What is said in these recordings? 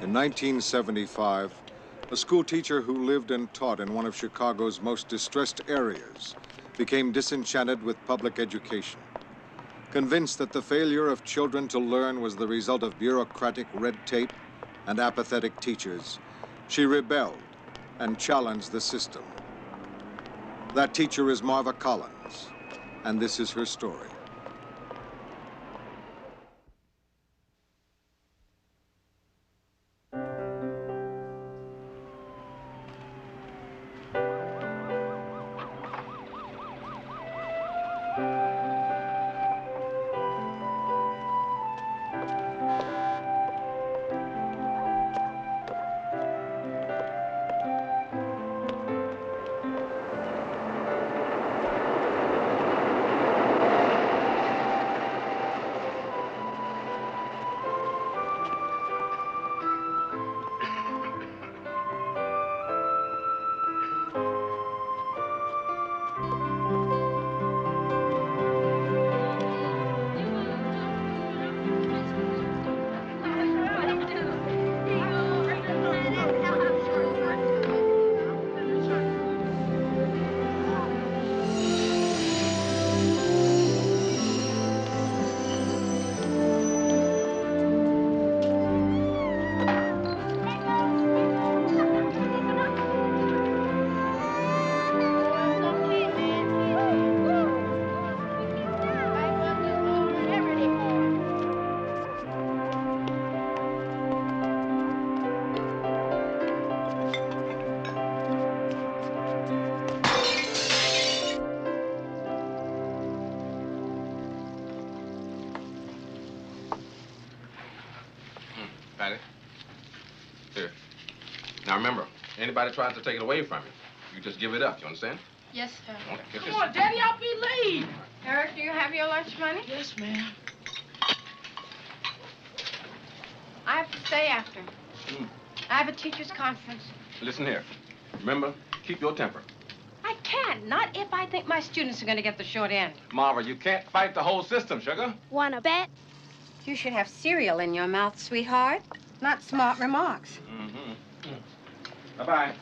In 1975, a school teacher who lived and taught in one of Chicago's most distressed areas became disenchanted with public education. Convinced that the failure of children to learn was the result of bureaucratic red tape and apathetic teachers, she rebelled and challenged the system. That teacher is Marva Collins, and this is her story. Patty. Here. Now remember, anybody tries to take it away from you, you just give it up, you understand? Yes, sir. Okay, Come on, Daddy, I'll be late. Eric, do you have your lunch money? Yes, ma'am. I have to stay after. I have a teacher's conference. Listen here. Remember, keep your temper. I can't, not if I think my students are going to get the short end. Marva, you can't fight the whole system, sugar. Wanna bet? You should have cereal in your mouth, sweetheart, not smart remarks. Bye-bye.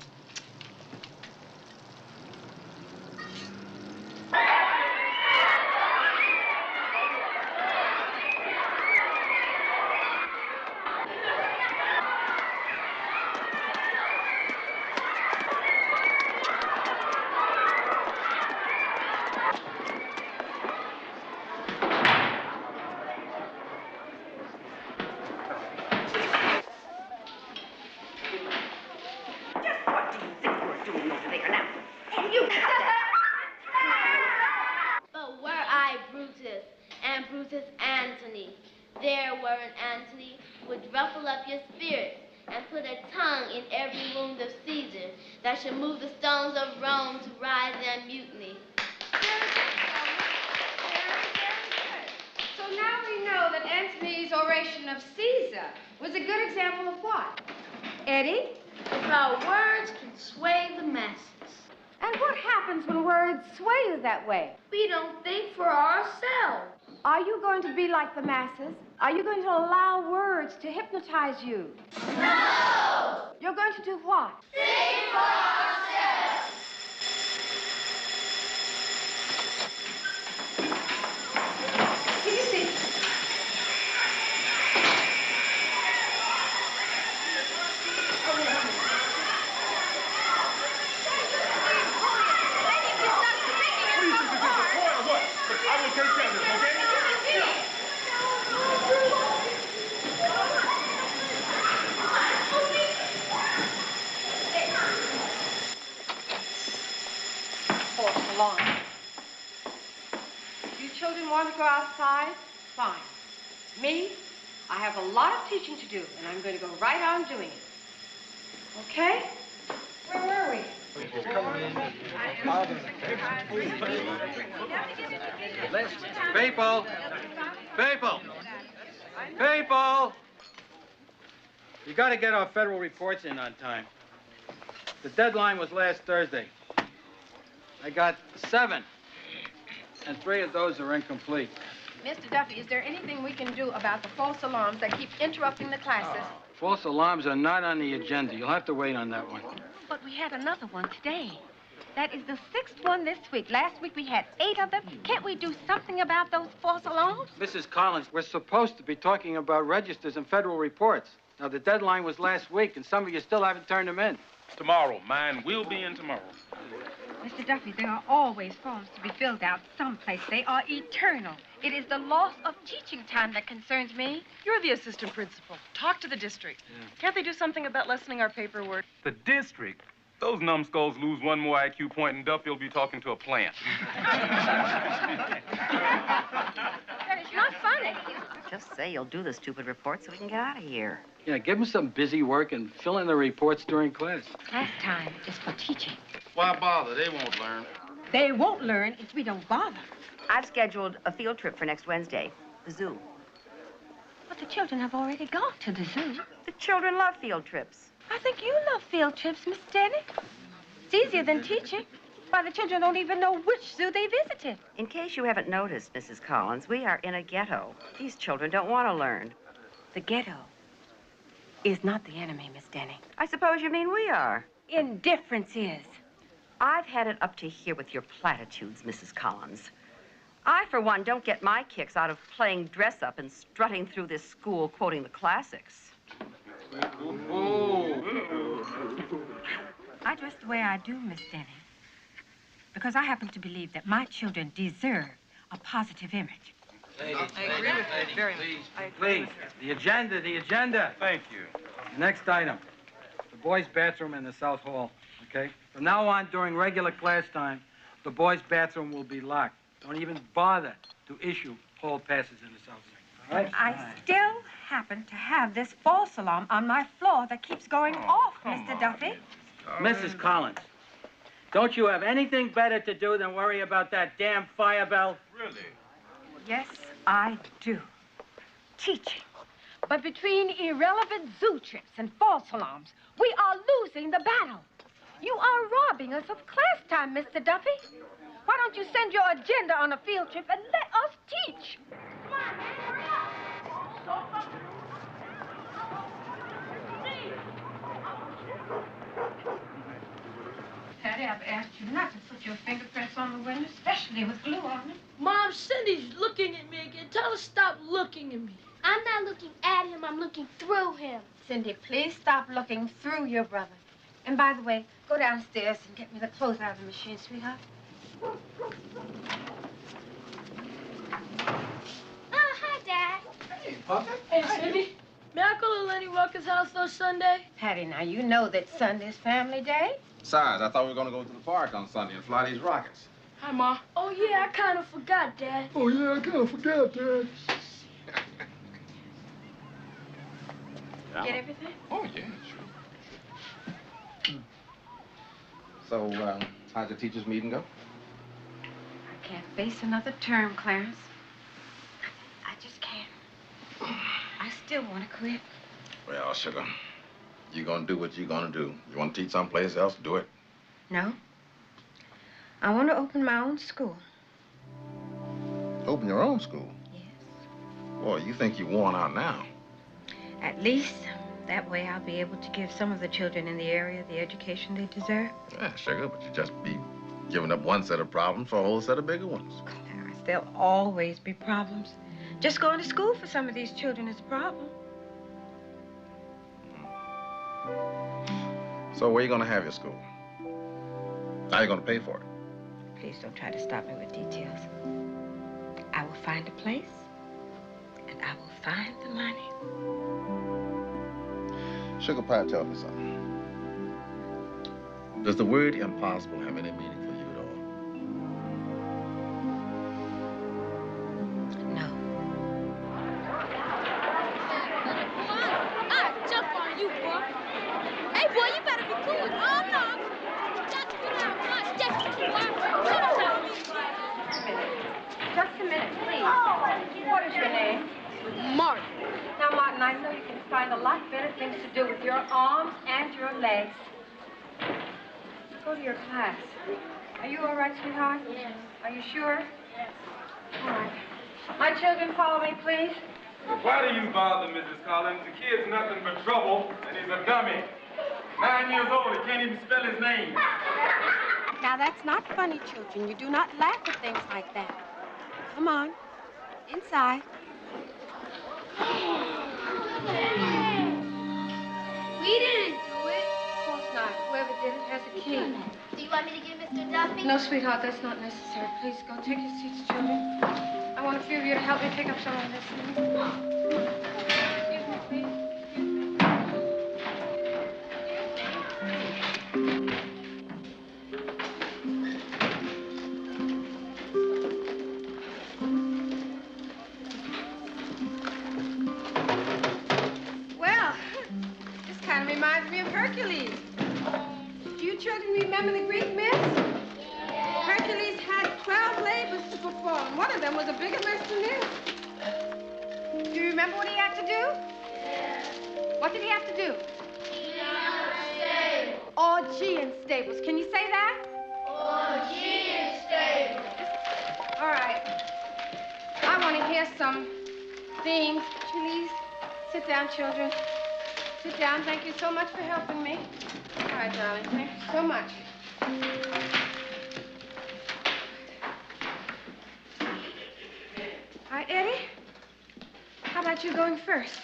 But were I Brutus and Brutus Antony, there were an Antony would ruffle up your spirits and put a tongue in every wound of Caesar that should move the stones of Rome to rise and mutiny. So now we know that Antony's oration of Caesar was a good example of what? Eddie? If our words can sway the masses. And what happens when words sway you that way? We don't think for ourselves. Are you going to be like the masses? Are you going to allow words to hypnotize you? No! You're going to do what? Think for ourselves. Easy. I will take care of this, okay? False alarm. You children want to go outside? Fine. Me, I have a lot of teaching to do, and I'm going to go right on doing it. Okay? Where were we? People! People! People! You got to get our federal reports in on time. The deadline was last Thursday. I got 7, and 3 of those are incomplete. Mr. Duffy, is there anything we can do about the false alarms that keep interrupting the classes? False alarms are not on the agenda. You'll have to wait on that one. But we had another one today. That is the 6th one this week. Last week we had 8 of them. Can't we do something about those false alarms? Mrs. Collins, we're supposed to be talking about registers and federal reports. Now, the deadline was last week, and some of you still haven't turned them in. Tomorrow. Mine will be in tomorrow. Mr. Duffy, there are always forms to be filled out someplace. They are eternal. It is the loss of teaching time that concerns me. You're the assistant principal. Talk to the district. Yeah. Can't they do something about lessening our paperwork? The district? Those numbskulls lose one more IQ point and Duffy will be talking to a plant. That is not funny. Just say you'll do the stupid report so we can get out of here. Yeah, give them some busy work and fill in the reports during class. Class time is for teaching. Why bother? They won't learn. They won't learn if we don't bother. I've scheduled a field trip for next Wednesday, the zoo. But the children have already gone to the zoo. The children love field trips. I think you love field trips, Miss Denny. It's easier than teaching. Why, the children don't even know which zoo they visited. In case you haven't noticed, Mrs. Collins, we are in a ghetto. These children don't want to learn. The ghetto is not the enemy, Miss Denny. I suppose you mean we are. Indifference is. I've had it up to here with your platitudes, Mrs. Collins. I, for one, don't get my kicks out of playing dress-up and strutting through this school quoting the classics. I dress the way I do, Miss Denny, because I happen to believe that my children deserve a positive image. I agree with you very much. Please, the agenda. Thank you. Next item, the boys' bathroom in the South Hall, okay? From now on, during regular class time, the boys' bathroom will be locked. Don't even bother to issue hall passes in the South Wing, all right? I still happen to have this false alarm on my floor that keeps going off, Mr. Duffy. Mrs. Collins, don't you have anything better to do than worry about that damn fire bell? Really? Yes, I do. Teaching. But between irrelevant zoo trips and false alarms, we are losing the battle. You are robbing us of class time, Mr. Duffy. Why don't you send your agenda on a field trip and let us teach? Come on, man, hurry up. Patty, I've asked you not to put your fingerprints on the window, especially with glue on them. Mom, Cindy's looking at me again. Tell her to stop looking at me. I'm not looking at him, I'm looking through him. Cindy, please stop looking through your brother. And by the way, go downstairs and get me the clothes out of the machine, sweetheart. Oh, hi, Dad. Hey, Papa. Hey, Cindy, may I go to Lenny Rucker's house on Sunday? Patty, now you know that Sunday's family day. Besides, I thought we were going to go to the park on Sunday and fly these rockets. Hi, Ma. Oh, yeah, I kind of forgot, Dad. Oh, yeah, I kind of forgot, Dad. Get everything? Oh, yeah, sure. So, how'd the teachers' meeting go? I can't face another term, Clarence. I just can't. I still want to quit. Well, sugar, you're going to do what you're going to do. You want to teach someplace else, do it. No. I want to open my own school. Open your own school? Yes. Boy, you think you're worn out now. At least that way I'll be able to give some of the children in the area the education they deserve. Yeah, sugar, but you just be giving up one set of problems for a whole set of bigger ones. Clarence, there'll always be problems. Just going to school for some of these children is a problem. So where are you going to have your school? How are you going to pay for it? Please don't try to stop me with details. I will find a place, and I will find the money. Sugar Pie, tell me something. Does the word impossible have any meaning for you at all? No. I'll jump on you, boy. Hey, boy, you better be cool. Oh, no. Just get out. Watch this, boy. Just a minute, please. What is your name? Martin. Now, Martin, I know you can find a lot better things to do with your arms and your legs. Go to your class. Are you all right, sweetheart? Yes. Are you sure? Yes. All right. My children, follow me, please. Why do you bother, Mrs. Collins? The kid's nothing but trouble, and he's a dummy. 9 years old, he can't even spell his name. Now, that's not funny, children. You do not laugh at things like that. Come on. Inside. We didn't do it. Of course not. Whoever did it has a key. Do you want me to get Mr. Duffy? No, sweetheart, that's not necessary. Please go take your seats, children. I want a few of you to help me pick up some of this. Excuse me, please. Well, this kind of reminds me of Hercules. Do you children remember the Greek myths? Hercules had 12 labors to perform. One of them was a bigger list than this. Do you remember what he had to do? Yes. What did he have to do? Augean stables. Can you say that? Augean stables. All right. I want to hear some things. Please sit down, children. Sit down. Thank you so much for helping me. All right, darling. Thank you so much. All right, Eddie. How about you going first?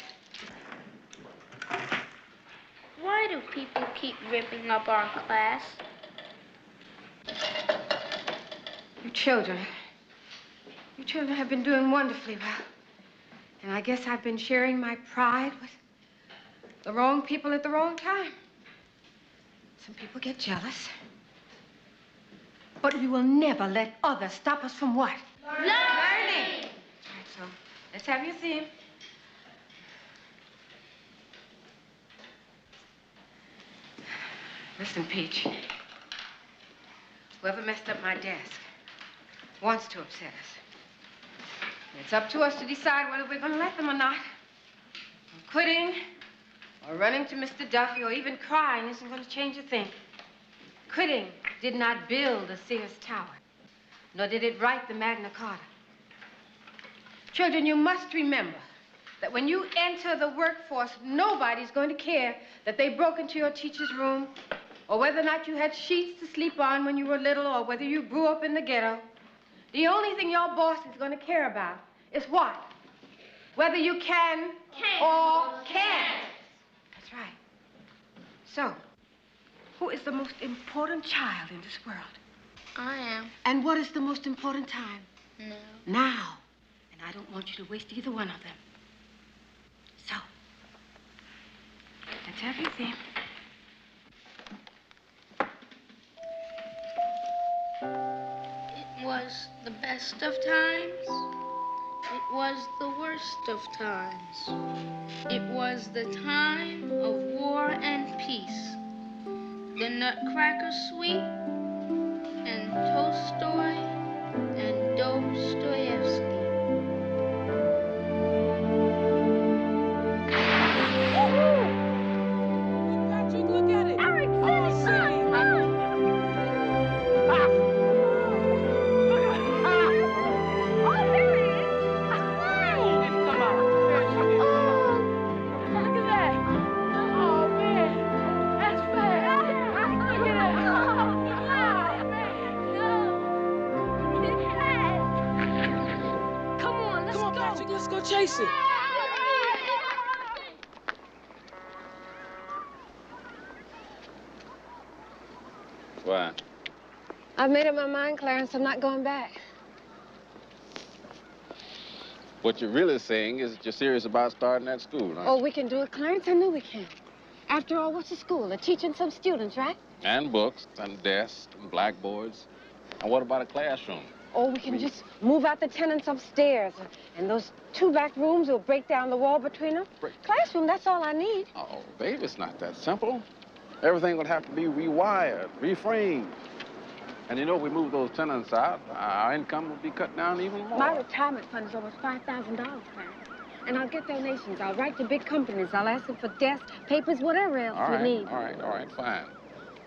Why do people keep ripping up our class? You children have been doing wonderfully well. And I guess I've been sharing my pride with the wrong people at the wrong time. Some people get jealous. But we will never let others stop us from what? Learning! All right, so let's have your theme. Listen, Peach. Whoever messed up my desk wants to upset us. It's up to us to decide whether we're going to let them or not. Quitting or running to Mr. Duffy or even crying isn't going to change a thing. Quitting did not build the Sears Tower, nor did it write the Magna Carta. Children, you must remember that when you enter the workforce, nobody's going to care that they broke into your teacher's room, or whether or not you had sheets to sleep on when you were little, or whether you grew up in the ghetto. The only thing your boss is going to care about is what? Whether you can or can't. That's right. So, who is the most important child in this world? I am. And what is the most important time? No. Now. And I don't want you to waste either one of them. So, let's have your theme. It was the best of times. It was the worst of times. It was the time of war and peace. The Nutcracker Suite and Tolstoy and Dostoevsky. Look at it. Eric, Let's go chase it. Why? I've made up my mind, Clarence. I'm not going back. What you're really saying is that you're serious about starting that school, aren't Oh, we can do it, Clarence. I know we can. After all, what's a school? They're teaching some students, right? you? And books, and desks, and blackboards. And what about a classroom? Oh, we can just move out the tenants upstairs. And those 2 back rooms will break down the wall between them. Classroom, that's all I need. Oh, babe, it's not that simple. Everything would have to be rewired, reframed. And you know, if we move those tenants out, our income will be cut down even more. My retirement fund is almost $5,000, Clarence. And I'll get donations. I'll write to big companies. I'll ask them for desks, papers, whatever else All right, you need. all right, fine.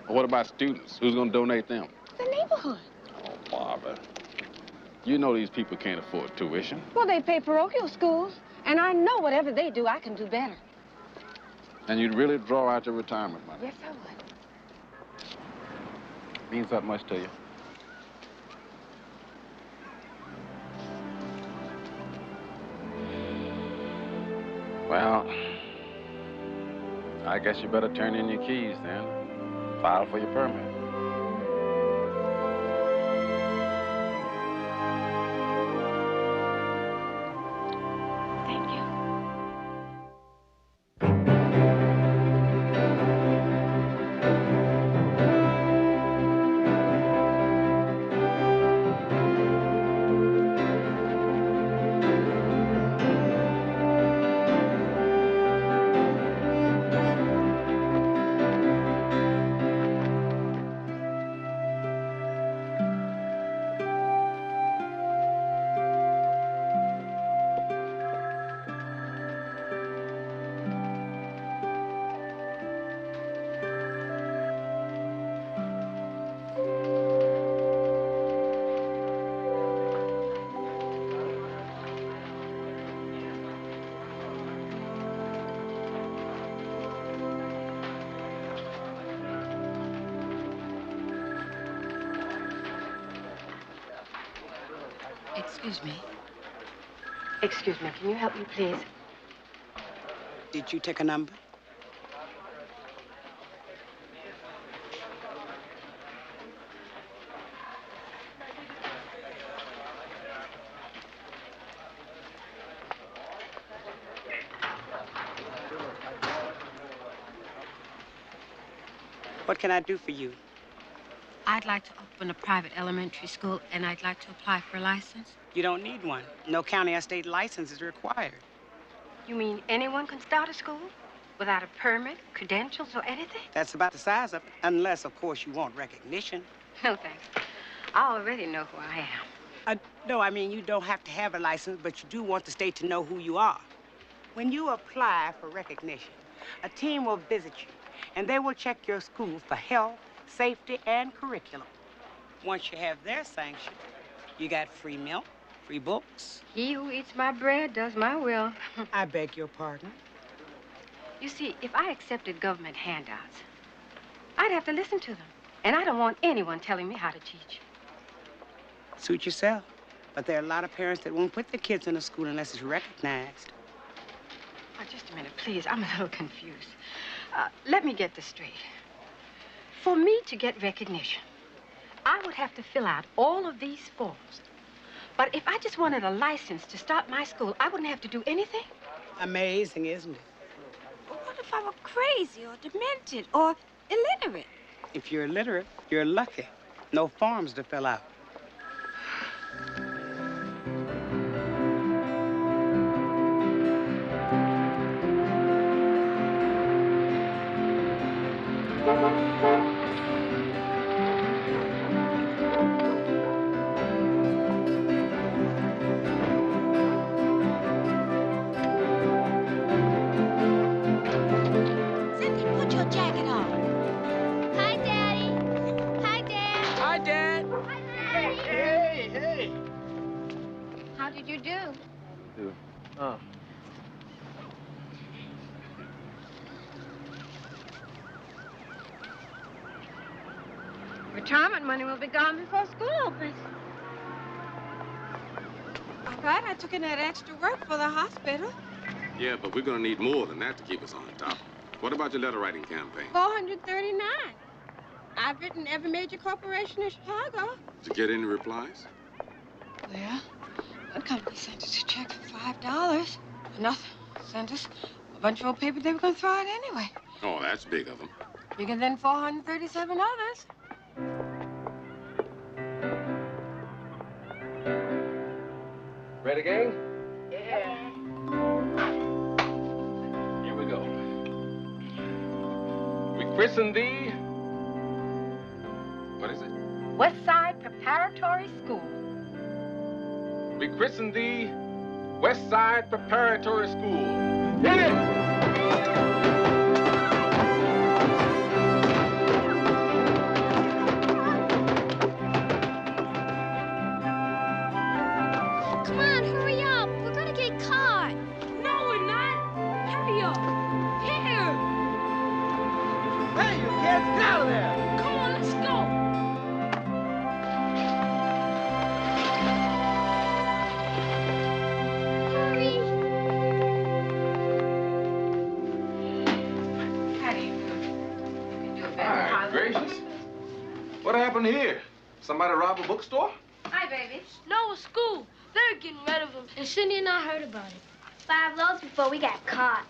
Well, what about students? Who's going to donate them? The neighborhood. Oh, Marva. You know these people can't afford tuition. Well, they pay parochial schools. And I know whatever they do, I can do better. And you'd really draw out your retirement money. Yes, I would. Means that much to you? Well, I guess you better turn in your keys then. File for your permit. Thank you. Excuse me. Excuse me, can you help me, please? Did you take a number? What can I do for you? I'd like to open a private elementary school, and I'd like to apply for a license. You don't need one. No county or state license is required. You mean anyone can start a school? Without a permit, credentials, or anything? That's about the size of it, unless, of course, you want recognition. No, thanks. I already know who I am. No, I mean, you don't have to have a license, but you do want the state to know who you are. When you apply for recognition, a team will visit you, and they will check your school for health, safety, and curriculum. Once you have their sanction, you got free milk, free books. He who eats my bread does my will. I beg your pardon? You see, if I accepted government handouts, I'd have to listen to them. And I don't want anyone telling me how to teach. Suit yourself. But there are a lot of parents that won't put their kids in a school unless it's recognized. Oh, just a minute, please. I'm a little confused. Let me get this straight. For me to get recognition, I would have to fill out all of these forms. But if I just wanted a license to start my school, I wouldn't have to do anything? Amazing, isn't it? But what if I were crazy or demented or illiterate? If you're illiterate, you're lucky. No forms to fill out. Cindy, put your jacket on. Hi, Daddy. Hi, Dad. Hi, Dad. Hi, Daddy. Hey. How did you do? Oh. Retirement money will be gone before school opens. All right, I took in that extra work for the hospital. Yeah, but we're gonna need more than that to keep us on top. What about your letter writing campaign? 439. I've written every major corporation in Chicago. Did you get any replies? Well, one company sent us a check for $5. Another sent us a bunch of old paper they were going to throw out anyway. Oh, that's big of them. Bigger than 437 others. Ready, gang? Here we go. We christen thee. What is it? West Side Preparatory School. We christen thee West Side Preparatory School. Hit it! Come on, hurry up. We're gonna get caught. No, radio. Here. Hey, you kids, get out of there! Come on, let's go. Hi, gracious. What happened here? Somebody robbed a bookstore? Hi, baby. No, it's school. They're getting rid of him, and Cindy and I heard about it. 5 loads before we got caught.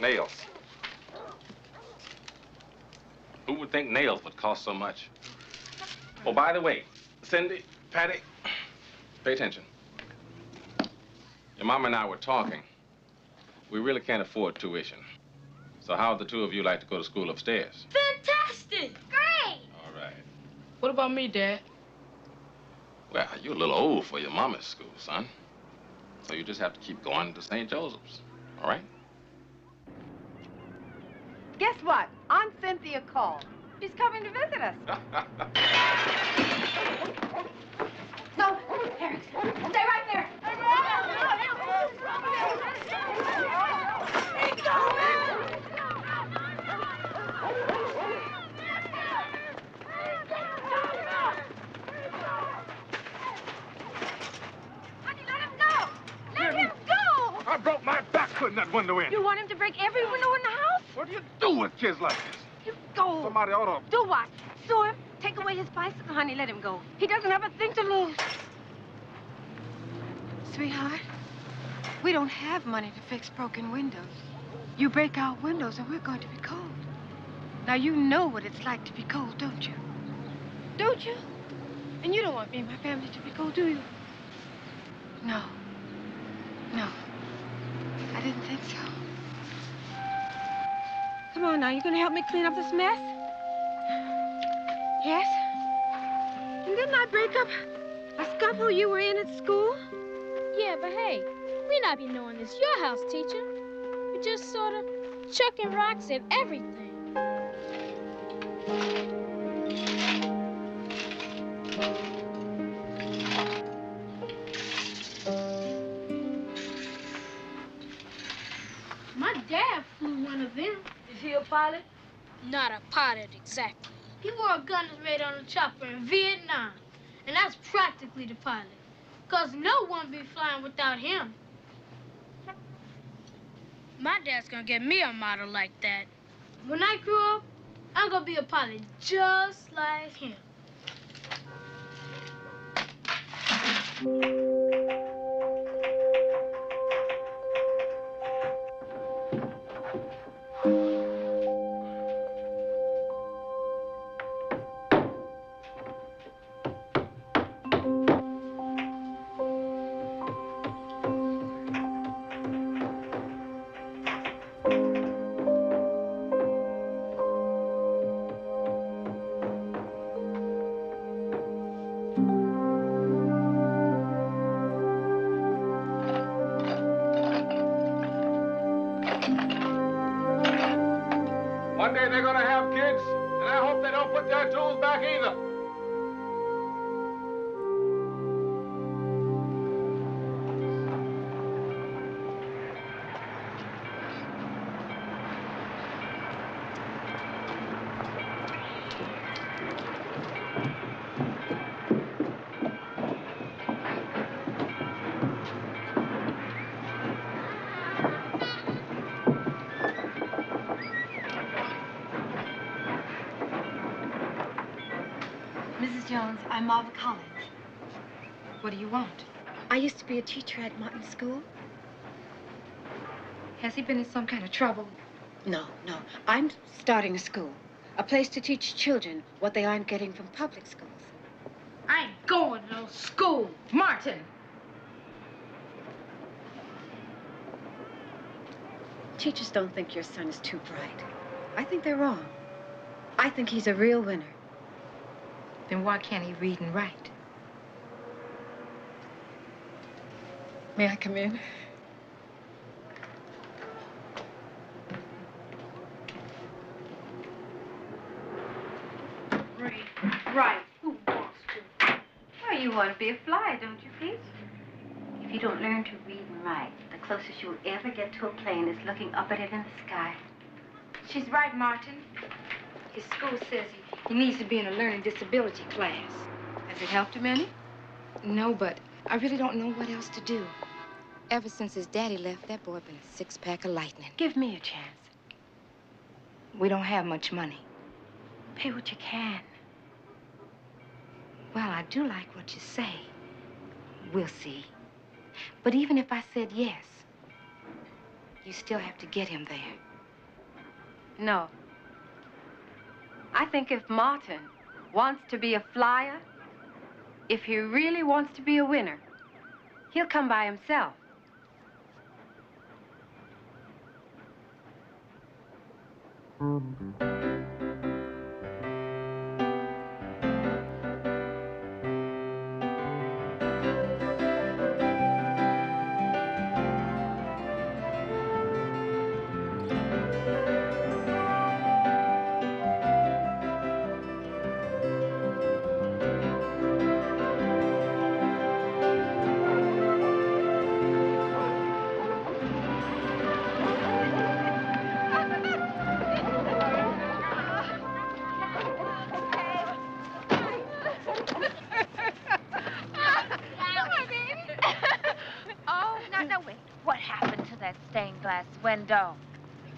Nails. Who would think nails would cost so much? Oh, by the way, Cindy, Patty, pay attention. Your mom and I were talking. We really can't afford tuition. So how would the two of you like to go to school upstairs? Fantastic! Great! All right. What about me, Dad? Well, you're a little old for your mama's school, son. So you just have to keep going to St. Joseph's, all right? Guess what? Aunt Cynthia called. She's coming to visit us. No, Eric, stay right there. I broke my back putting that window in. You want him to break every window in the house? What do you do with kids like this? You go. Somebody ought to... Do what? Sue him? Take away his bicycle, honey. Let him go. He doesn't have a thing to lose. Sweetheart, we don't have money to fix broken windows. You break our windows and we're going to be cold. Now, you know what it's like to be cold, don't you? Don't you? And you don't want me and my family to be cold, do you? No. No. I didn't think so. Come on now. You gonna help me clean up this mess? Yes? And didn't I break up a scuffle you were in at school? Yeah, but hey, we not be knowing this your house, teacher. We just sort of chucking rocks at everything. My dad flew one of them. Is he a pilot? Not a pilot, exactly. He wore a gun and raid on a chopper in Vietnam. And that's practically the pilot. Because no one be flying without him. My dad's gonna get me a model like that. When I grow up, I'm gonna be a pilot just like him. One day they're gonna have kids, and I hope they don't put their tools back either. Mrs. Jones, I'm Marva Collins. What do you want? I used to be a teacher at Martin School. Has he been in some kind of trouble? No. I'm starting a school. A place to teach children what they aren't getting from public schools. I ain't going to no school. Martin. Teachers don't think your son is too bright. I think they're wrong. I think he's a real winner. Then why can't he read and write? May I come in? Right. Who wants to? Well, you want to be a fly, don't you, Pete? If you don't learn to read and write, the closest you'll ever get to a plane is looking up at it in the sky. She's right, Martin. His school says he needs to be in a learning disability class. Has it helped him any? No, but I really don't know what else to do. Ever since his daddy left, that boy been a six-pack of lightning. Give me a chance. We don't have much money. Pay what you can. Well, I do like what you say. We'll see. But even if I said yes, you still have to get him there. No. I think if Martin wants to be a flyer, if he really wants to be a winner, he'll come by himself. No, wait. What happened to that stained glass window?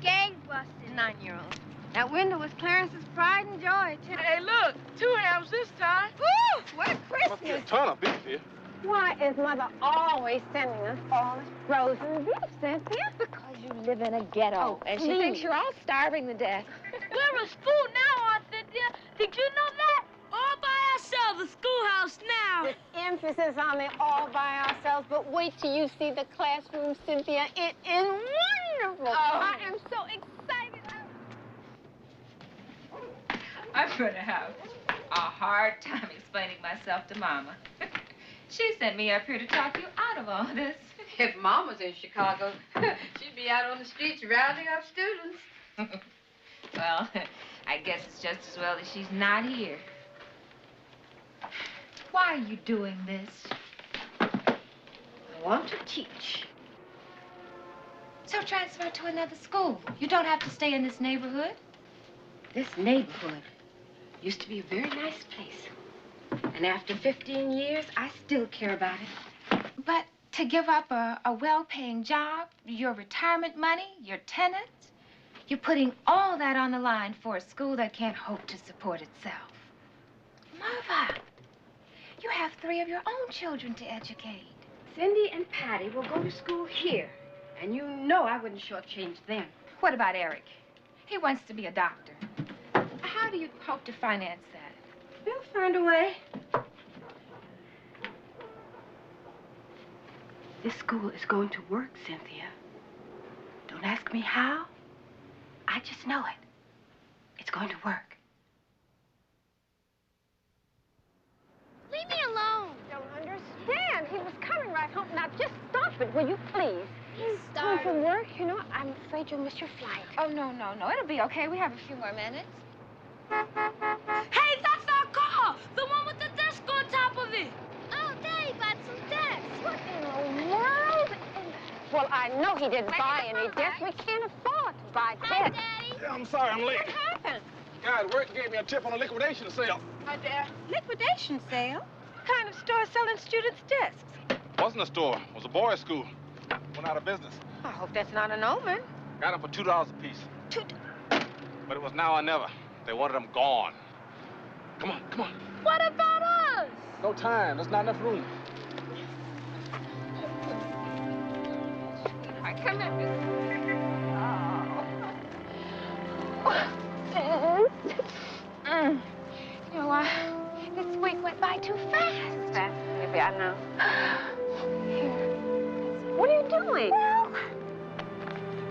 Gang busted. 9-year-old. That window was Clarence's pride and joy, too. Hey, look, 2 M's this time. Woo! What a Must be a Christmas! ton of beef here. Why is Mother always sending us all this frozen beef, Cynthia? Because you live in a ghetto, and she please. thinks you're all starving to death. We're a school now, Aunt Cynthia. Did you know that? All by ourselves, a schoolhouse now. With emphasis on the all by ourselves, but wait till you see the classroom, Cynthia. It is wonderful. I am so excited. I'm going to have a hard time explaining myself to Mama. She sent me up here to talk you out of all this. If Mom was in Chicago, she'd be out on the streets rounding up students. Well, I guess it's just as well that she's not here. Why are you doing this? I want to teach. So transfer to another school. You don't have to stay in this neighborhood. This neighborhood used to be a very nice place. And after 15 years, I still care about it. But to give up a well-paying job, your retirement money, your tenants, you're putting all that on the line for a school that can't hope to support itself. Marva, you have 3 of your own children to educate. Cindy and Patty will go to school here. And you know I wouldn't shortchange them. What about Eric? He wants to be a doctor. How do you hope to finance that? We'll find a way. This school is going to work, Cynthia. Don't ask me how. I just know it. It's going to work. Leave me alone. Don't understand. He was coming right home. Now, just stop it, will you, please? He's Time starving. for work, you know. I'm afraid you'll miss your flight. Oh, no. It'll be okay. We have a few more minutes. Hey, that's our car! The one with the desk on top of it! Oh, Daddy bought some desks. What in the world? Well, I know he didn't buy any desks. We can't afford to buy Hi, desks. Daddy. Yeah, I'm sorry I'm late. What happened? Guy at work gave me a tip on a liquidation sale. Hi there. Liquidation sale? What kind of store selling students' desks? Wasn't a store. It was a boys' school. Went out of business. I hope that's not an omen. Got them for $2 a piece. But it was now or never. They wanted them gone. Come on. What about us? No time. There's not enough room. I come in. You know, this week went by too fast. Maybe I know. Here. What are you doing? Well,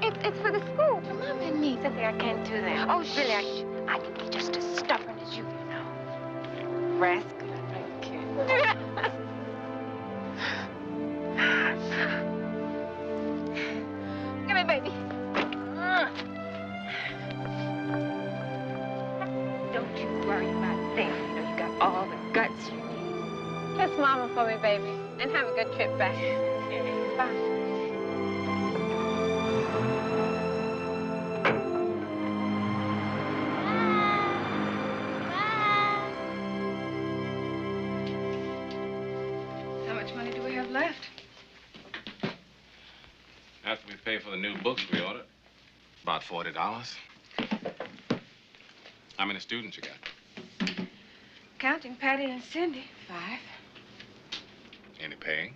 it's for the school, for Mom and me. Cynthia, I can't do that. Oh, really? I can be just as stubborn as you know. Rascal. I Come here, baby. Don't you worry about them. You know you got all the guts you need. Kiss Mama for me, baby, and have a good trip back. Bye. How much money do we have left? After we pay for the new books we ordered, about $40. How many students you got? Counting Patty and Cindy, 5. Any paying?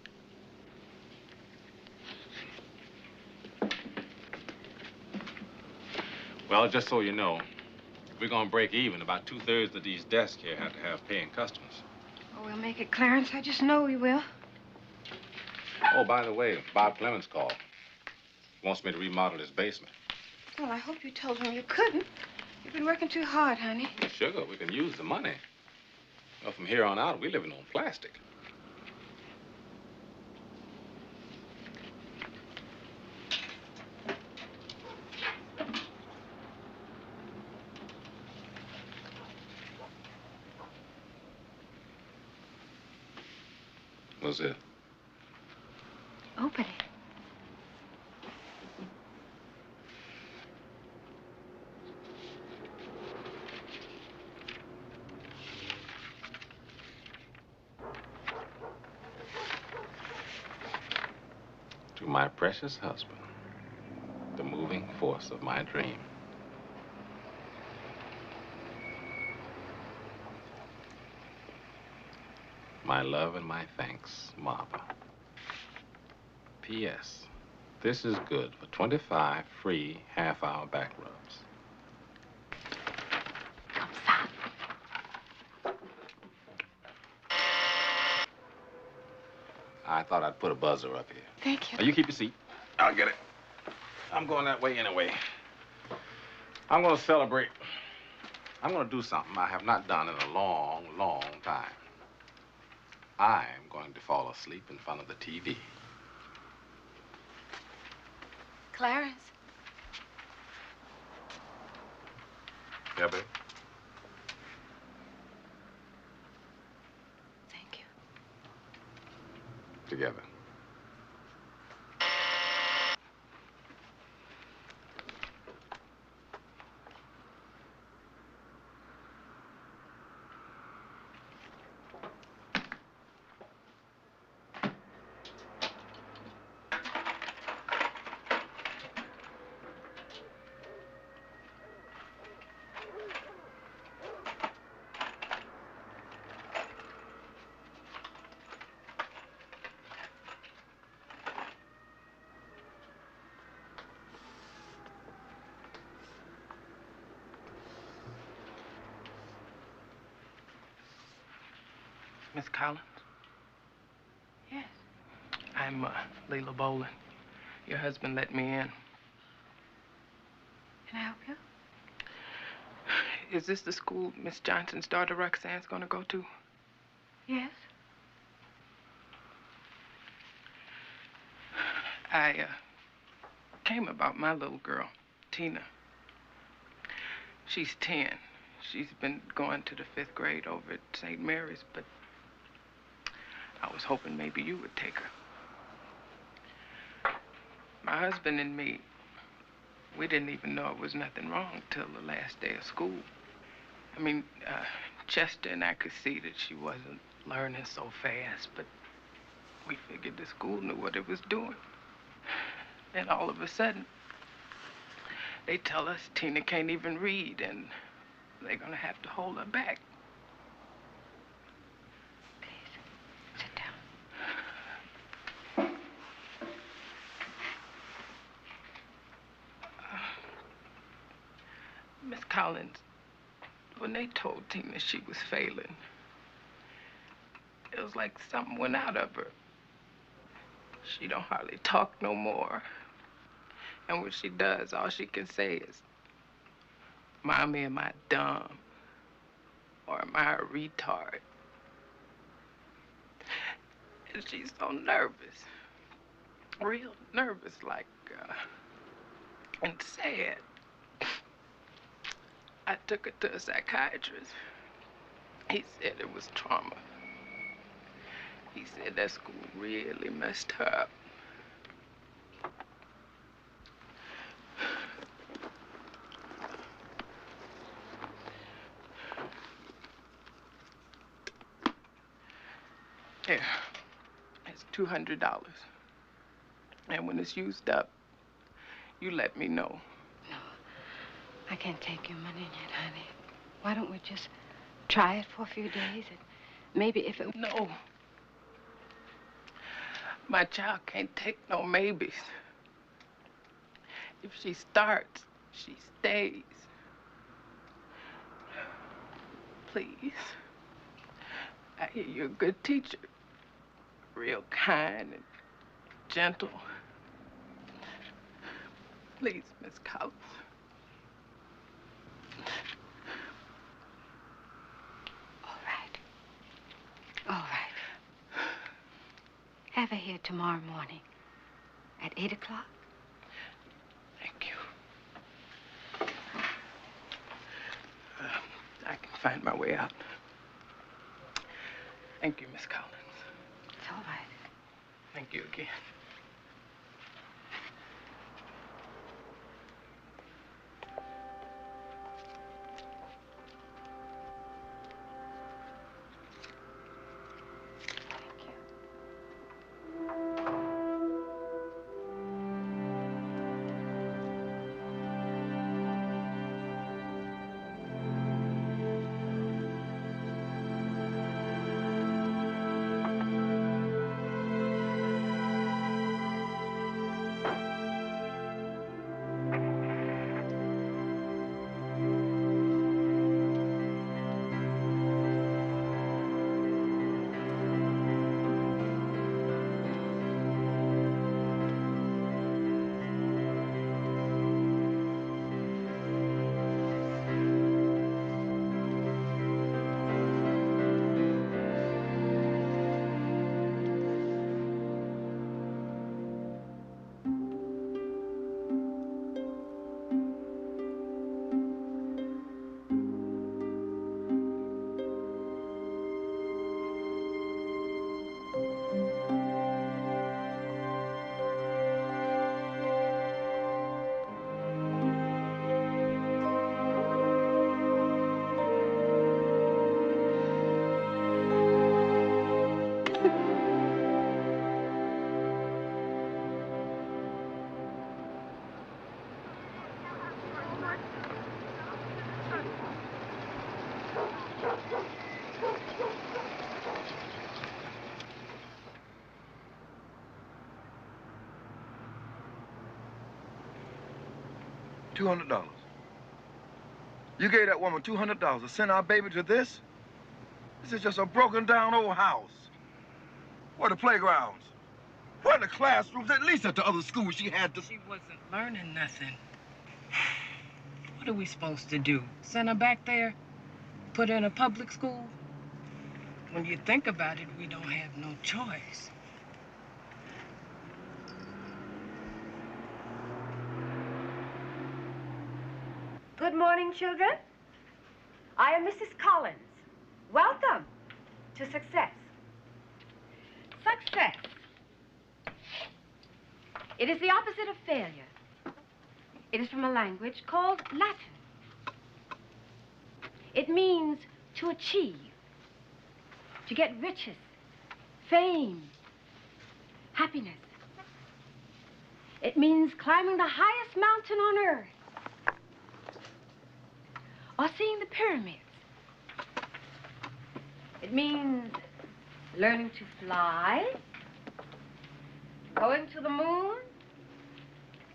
Well, just so you know, if we're gonna break even, about 2/3 of these desks here have to have paying customers. Oh, we'll make it, Clarence. I just know we will. Oh, by the way, Bob Clemens called. Wants me to remodel his basement. Well, I hope you told him you couldn't. You've been working too hard, honey. Sugar, we can use the money. Well, from here on out, we're living on plastic. What's it? Open it. To my precious husband, the moving force of my dream. My love and my thanks, Marva. P.S. This is good for 25 free half-hour back rubs. I thought I'd put a buzzer up here. Thank you. Now, you keep your seat. I'll get it. I'm going that way anyway. I'm going to celebrate. I'm going to do something I have not done in a long, long time. I'm going to fall asleep in front of the TV. Clarence. Yeah, babe? Thank you. Together. Miss Collins? Yes. I'm Leila Boland. Your husband let me in. Can I help you? Is this the school Miss Johnson's daughter Roxanne's gonna go to? Yes. I came about my little girl, Tina. She's 10. She's been going to the 5th grade over at St. Mary's, but I was hoping maybe you would take her. My husband and me, we didn't even know it was nothing wrong till the last day of school. I mean, Chester and I could see that she wasn't learning so fast, but we figured the school knew what it was doing. And all of a sudden, they tell us Tina can't even read, and they're gonna have to hold her back. Miss Collins, when they told Tina she was failing, it was like something went out of her. She don't hardly talk no more. And when she does, all she can say is, "Mommy, am I dumb? Or am I a retard?" And she's so nervous. Real nervous, like, and sad. I took her to a psychiatrist. He said it was trauma. He said that school really messed her up. Here, it's $200. And when it's used up, you let me know. No, I can't take your money yet, honey. Why don't we just try it for a few days and maybe if it... No. My child can't take no maybes. If she starts, she stays. Please. I hear you're a good teacher. Real kind and gentle. Please, Miss Collins. All right. Have her here tomorrow morning at 8 o'clock. Thank you. I can find my way out. Thank you, Miss Collins. It's all right. Thank you again. $200. You gave that woman $200 to send our baby to this? This is just a broken down old house. Where are the playgrounds? Where are the classrooms? At least at the other school she had to... She wasn't learning nothing. What are we supposed to do? Send her back there? Put her in a public school? When you think about it, we don't have no choice. Good morning, children. I am Mrs. Collins. Welcome to success. Success. It is the opposite of failure. It is from a language called Latin. It means to achieve, to get riches, fame, happiness. It means climbing the highest mountain on earth, or seeing the pyramids. It means learning to fly, going to the moon.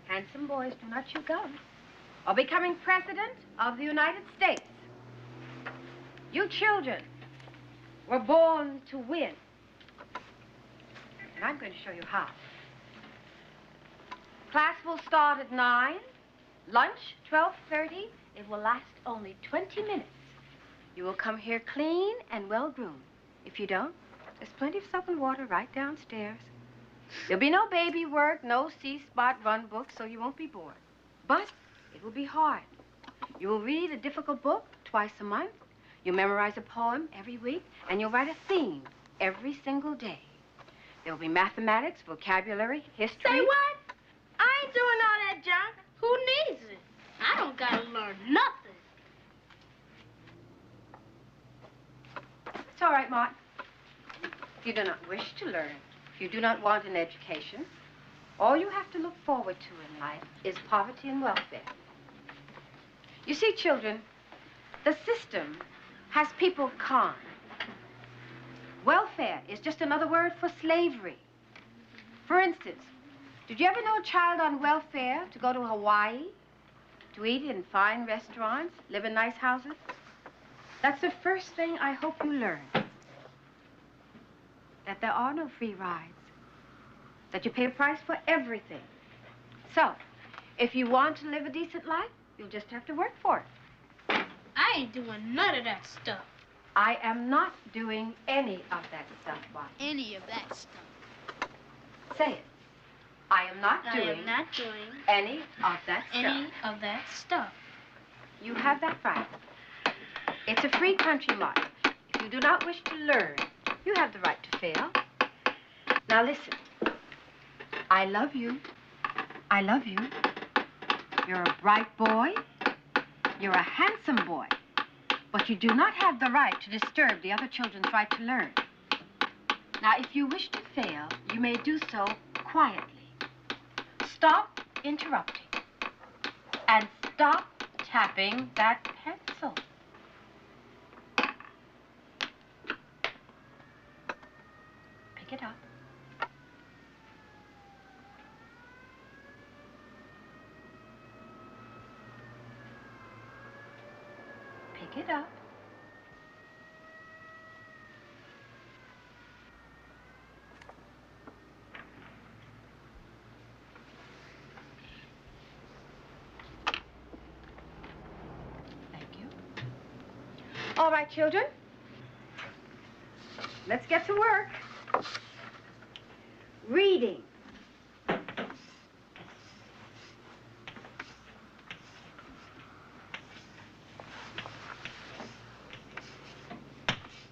Handsome boys do not chew gum. Or becoming president of the United States. You children were born to win. And I'm going to show you how. Class will start at 9. Lunch, 12:30. It will last only 20 minutes. You will come here clean and well-groomed. If you don't, there's plenty of soap and water right downstairs. There'll be no baby work, no C-spot run book, so you won't be bored. But it will be hard. You will read a difficult book twice a month. You'll memorize a poem every week, and you'll write a theme every single day. There'll be mathematics, vocabulary, history. Say what? I ain't doing all that junk. Who needs it? I don't gotta learn nothing. It's all right, Martin. If you do not wish to learn, if you do not want an education, all you have to look forward to in life is poverty and welfare. You see, children, the system has people conned. Welfare is just another word for slavery. For instance, did you ever know a child on welfare to go to Hawaii, to eat in fine restaurants, live in nice houses? That's the first thing I hope you learn. That there are no free rides. That you pay a price for everything. So, if you want to live a decent life, you'll just have to work for it. I ain't doing none of that stuff. I am not doing any of that stuff, Martin. Any of that stuff. Say it. I am not I doing am not doing any of that stuff. any of that stuff. You have that right. It's a free country, Martin. If you do not wish to learn, you have the right to fail. Now listen. I love you. I love you. You're a bright boy. You're a handsome boy. But you do not have the right to disturb the other children's right to learn. Now, if you wish to fail, you may do so quietly. Stop interrupting. And stop tapping that pencil. Pick it up. Pick it up. Thank you. All right, children. Let's get to work. Reading.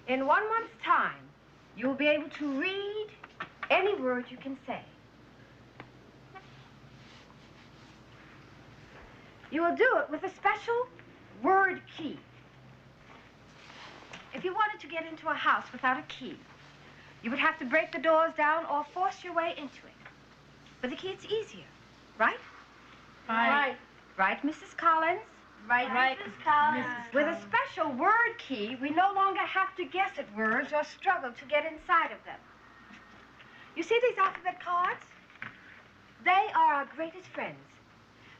In 1 month's time, you'll be able to read any word you can say. You will do it with a special word key. If you wanted to get into a house without a key, you would have to break the doors down or force your way into it. With a key, it's easier, right? Right. Right, Mrs. Collins? Right, Mrs. Collins. With a special word key, we no longer have to guess at words or struggle to get inside of them. You see these alphabet cards? They are our greatest friends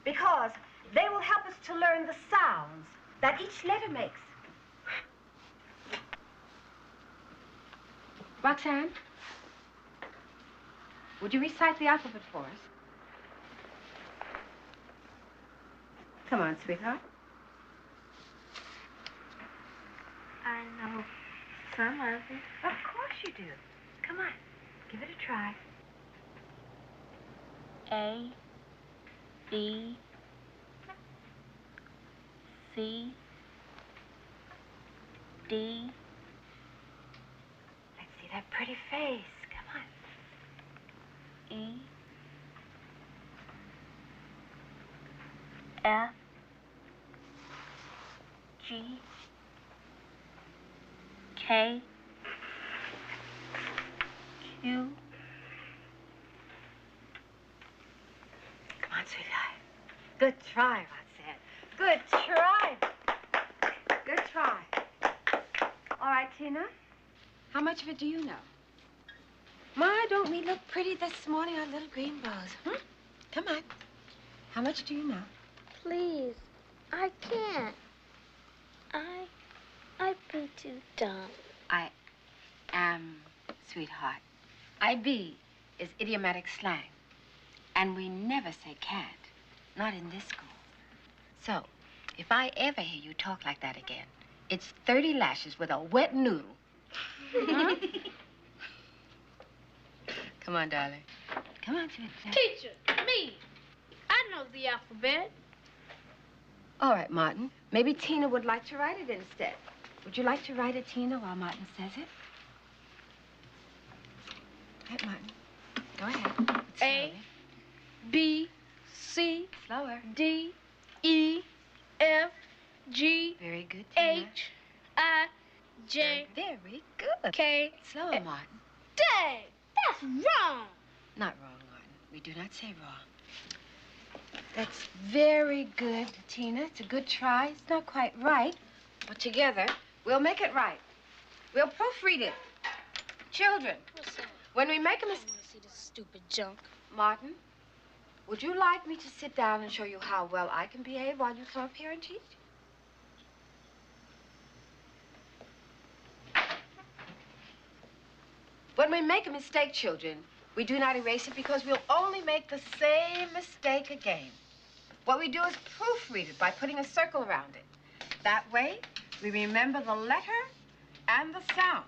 because they will help us to learn the sounds that each letter makes. Roxanne, would you recite the alphabet for us? Come on, sweetheart. I know some of it. Of course you do. Come on, give it a try. A, B, C, D. Let's see that pretty face. Come on. E, F, G, K, Q. Come on, sweetheart. Good try, Roxanne. Good try. Good try. All right, Tina. How much of it do you know? My, don't we look pretty this morning, our little green bows? Come on. How much do you know? Please, I can't. I've been too dumb. I am, sweetheart. IB is idiomatic slang. And we never say can't. Not in this school. So, if I ever hear you talk like that again, it's 30 lashes with a wet noodle. Huh? Come on, darling. Come on, sweetheart. Teacher, me. I know the alphabet. All right, Martin. Maybe Tina would like to write it instead. Would you like to write it, Tina, while Martin says it? Hey, Martin. Go ahead. A, B, C, Slower. D, E, F, G, Very good, Tina. H, I, J, Very good. K. Slower, Martin. Dang, that's wrong. Not wrong, Martin. We do not say wrong. That's very good, Tina. It's a good try. It's not quite right. But together, we'll make it right. We'll proofread it. Children, What's that? when we make a I mistake... want to see this stupid junk. Martin, would you like me to sit down and show you how well I can behave while you come up here and teach? When we make a mistake, children, we do not erase it because we'll only make the same mistake again. What we do is proofread it by putting a circle around it. That way, we remember the letter and the sound.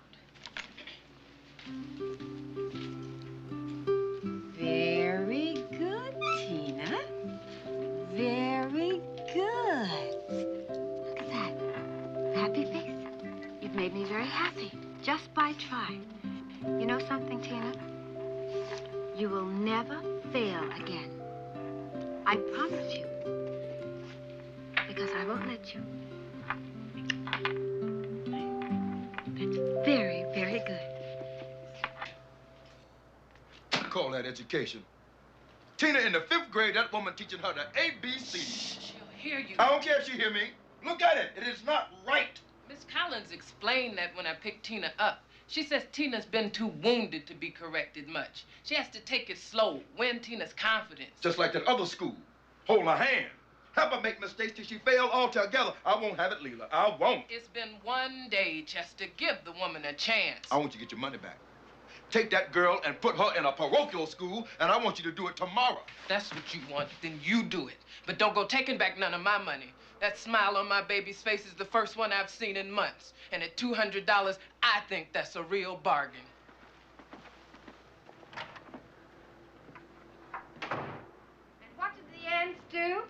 Very good, Tina. Very good. Look at that. Happy face. You've made me very happy just by trying. You know something, Tina? You will never fail again. I promise you. Because I won't let you. That's very, very good. Call that education. Tina, in the 5th grade, that woman teaching her the ABCs. She'll hear you. I don't care if she hear me. Look at it. It is not right. Miss Collins explained that when I picked Tina up. She says Tina's been too wounded to be corrected much. She has to take it slow, win Tina's confidence. Just like that other school. Hold her hand. Have her make mistakes till she fail altogether. I won't have it, Leela. I won't. It's been one day, Chester. Give the woman a chance. I want you to get your money back. Take that girl and put her in a parochial school, and I want you to do it tomorrow. That's what you want, then you do it. But don't go taking back none of my money. That smile on my baby's face is the first one I've seen in months. And at $200, I think that's a real bargain. And what did the ants do?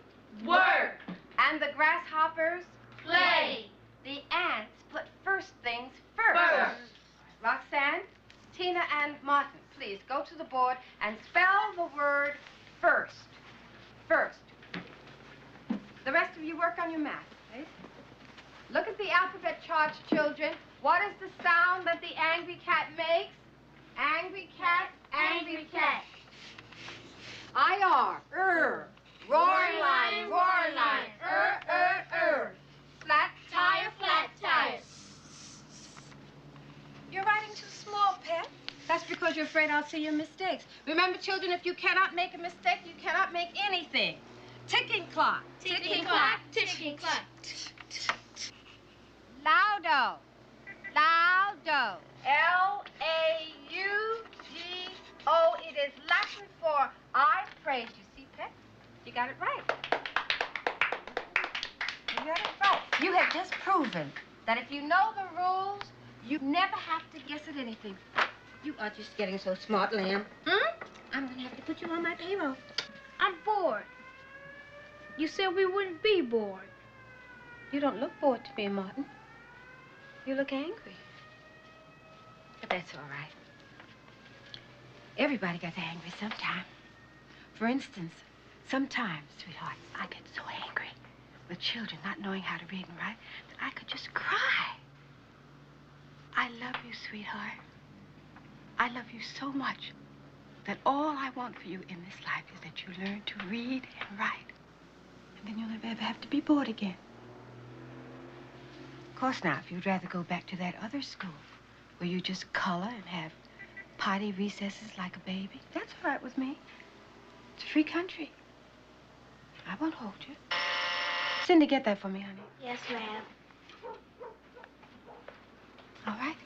Work. And the grasshoppers? Play. The ants put first things first. Roxanne, Tina, and Martin, please go to the board and spell the word first. First. The rest of you work on your math, please. Look at the alphabet charts, children. What is the sound that the angry cat makes? Angry cat, angry cat. I-R, roaring line, flat tire, flat tire. You're writing too small, Pet. That's because you're afraid I'll see your mistakes. Remember, children, if you cannot make a mistake, you cannot make anything. Ticking clock. Ticking clock, ticking clock. Loudo. Loudo. L-A-U-D-O. It is Latin for I praise you. See, Pet? You got it right. You got it right. You have just proven that if you know the rules, you never have to guess at anything. You are just getting so smart, Lamb. I'm going to have to put you on my payroll. I'm bored. You said we wouldn't be bored. You don't look bored to me, Martin. You look angry. But that's all right. Everybody gets angry sometime. For instance, sometimes, sweetheart, I get so angry with children not knowing how to read and write that I could just cry. I love you, sweetheart. I love you so much that all I want for you in this life is that you learn to read and write. And then you'll never ever have to be bored again. Of course, now, if you'd rather go back to that other school where you just color and have potty recesses like a baby, that's all right with me. It's a free country. I won't hold you. Cindy, get that for me, honey. Yes, ma'am. All right.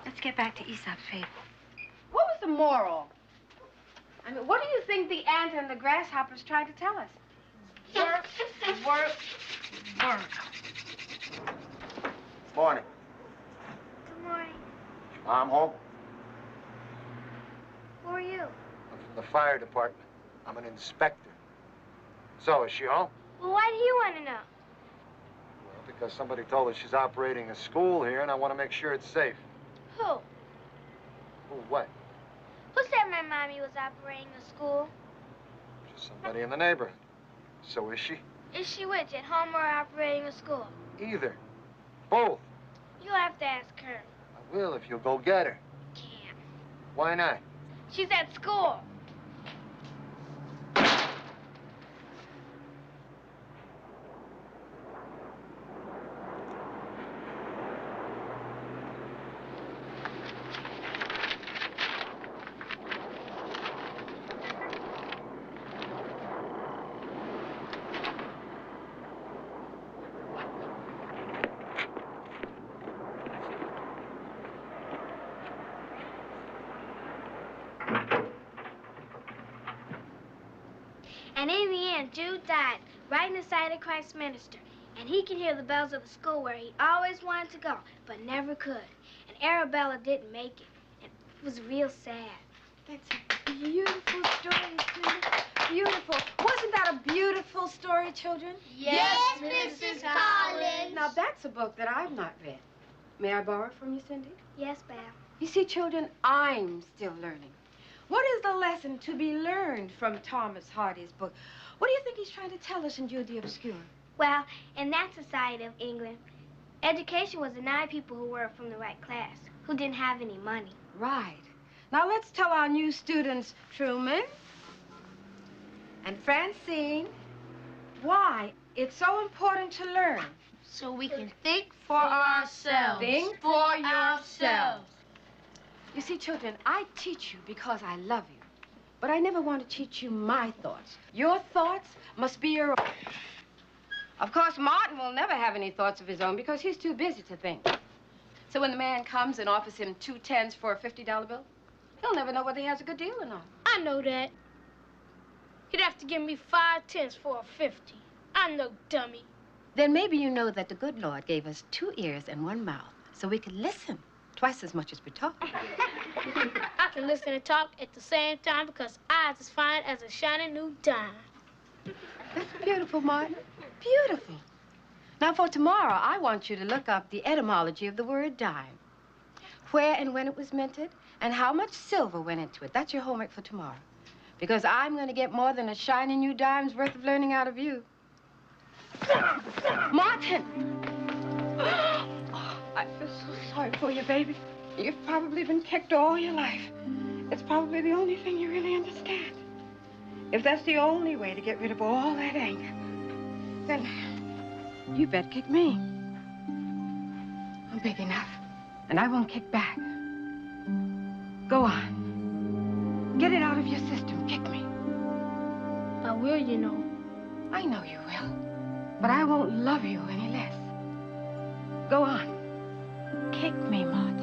Let's get back to Aesop's fable. What was the moral? I mean, what do you think the ant and the grasshopper's trying to tell us? Work, work, work. Morning. Good morning. Mom home? Who are you? I'm from the fire department. I'm an inspector. So, is she home? Well, why do you want to know? Well, because somebody told us she's operating a school here, and I want to make sure it's safe. Who? Who, what? Who said my mommy was operating the school? Just somebody in the neighborhood. So is she? Is she which, at home or operating the school? Either. Both. You'll have to ask her. I will if you'll go get her. Can't. Why not? She's at school. And in the end, Jude died right in the sight of Christ's minister. And he can hear the bells of the school where he always wanted to go, but never could. And Arabella didn't make it. And it was real sad. That's a beautiful story, Cindy. Beautiful. Wasn't that a beautiful story, children? Yes, Mrs. Collins. Now, that's a book that I've not read. May I borrow it from you, Cindy? Yes, ma'am. You see, children, I'm still learning. What is the lesson to be learned from Thomas Hardy's book? What do you think he's trying to tell us in Jude the Obscure? Well, in that society of England, education was denied people who were from the right class, who didn't have any money. Right. Now, let's tell our new students, Truman and Francine, why it's so important to learn. So we can think for ourselves. Think for yourselves. You see, children, I teach you because I love you. But I never want to teach you my thoughts. Your thoughts must be your own. Of course, Martin will never have any thoughts of his own because he's too busy to think. So when the man comes and offers him 2 tens for a $50 bill, he'll never know whether he has a good deal or not. I know that. He'd have to give me 5 tens for a 50. I'm no dummy. Then maybe you know that the good Lord gave us 2 ears and 1 mouth so we could listen twice as much as we talk. I can listen and talk at the same time because eyes as fine as a shiny new dime. That's beautiful, Martin. Beautiful. Now, for tomorrow, I want you to look up the etymology of the word dime. Where and when it was minted, and how much silver went into it. That's your homework for tomorrow. Because I'm going to get more than a shiny new dime's worth of learning out of you. Martin! Oh, I feel so sorry for you, baby. You've probably been kicked all your life. It's probably the only thing you really understand. If that's the only way to get rid of all that anger, then you bet kick me. I'm big enough, and I won't kick back. Go on. Get it out of your system. Kick me. I will, you know. I know you will, but I won't love you any less. Go on. Kick me, Martin.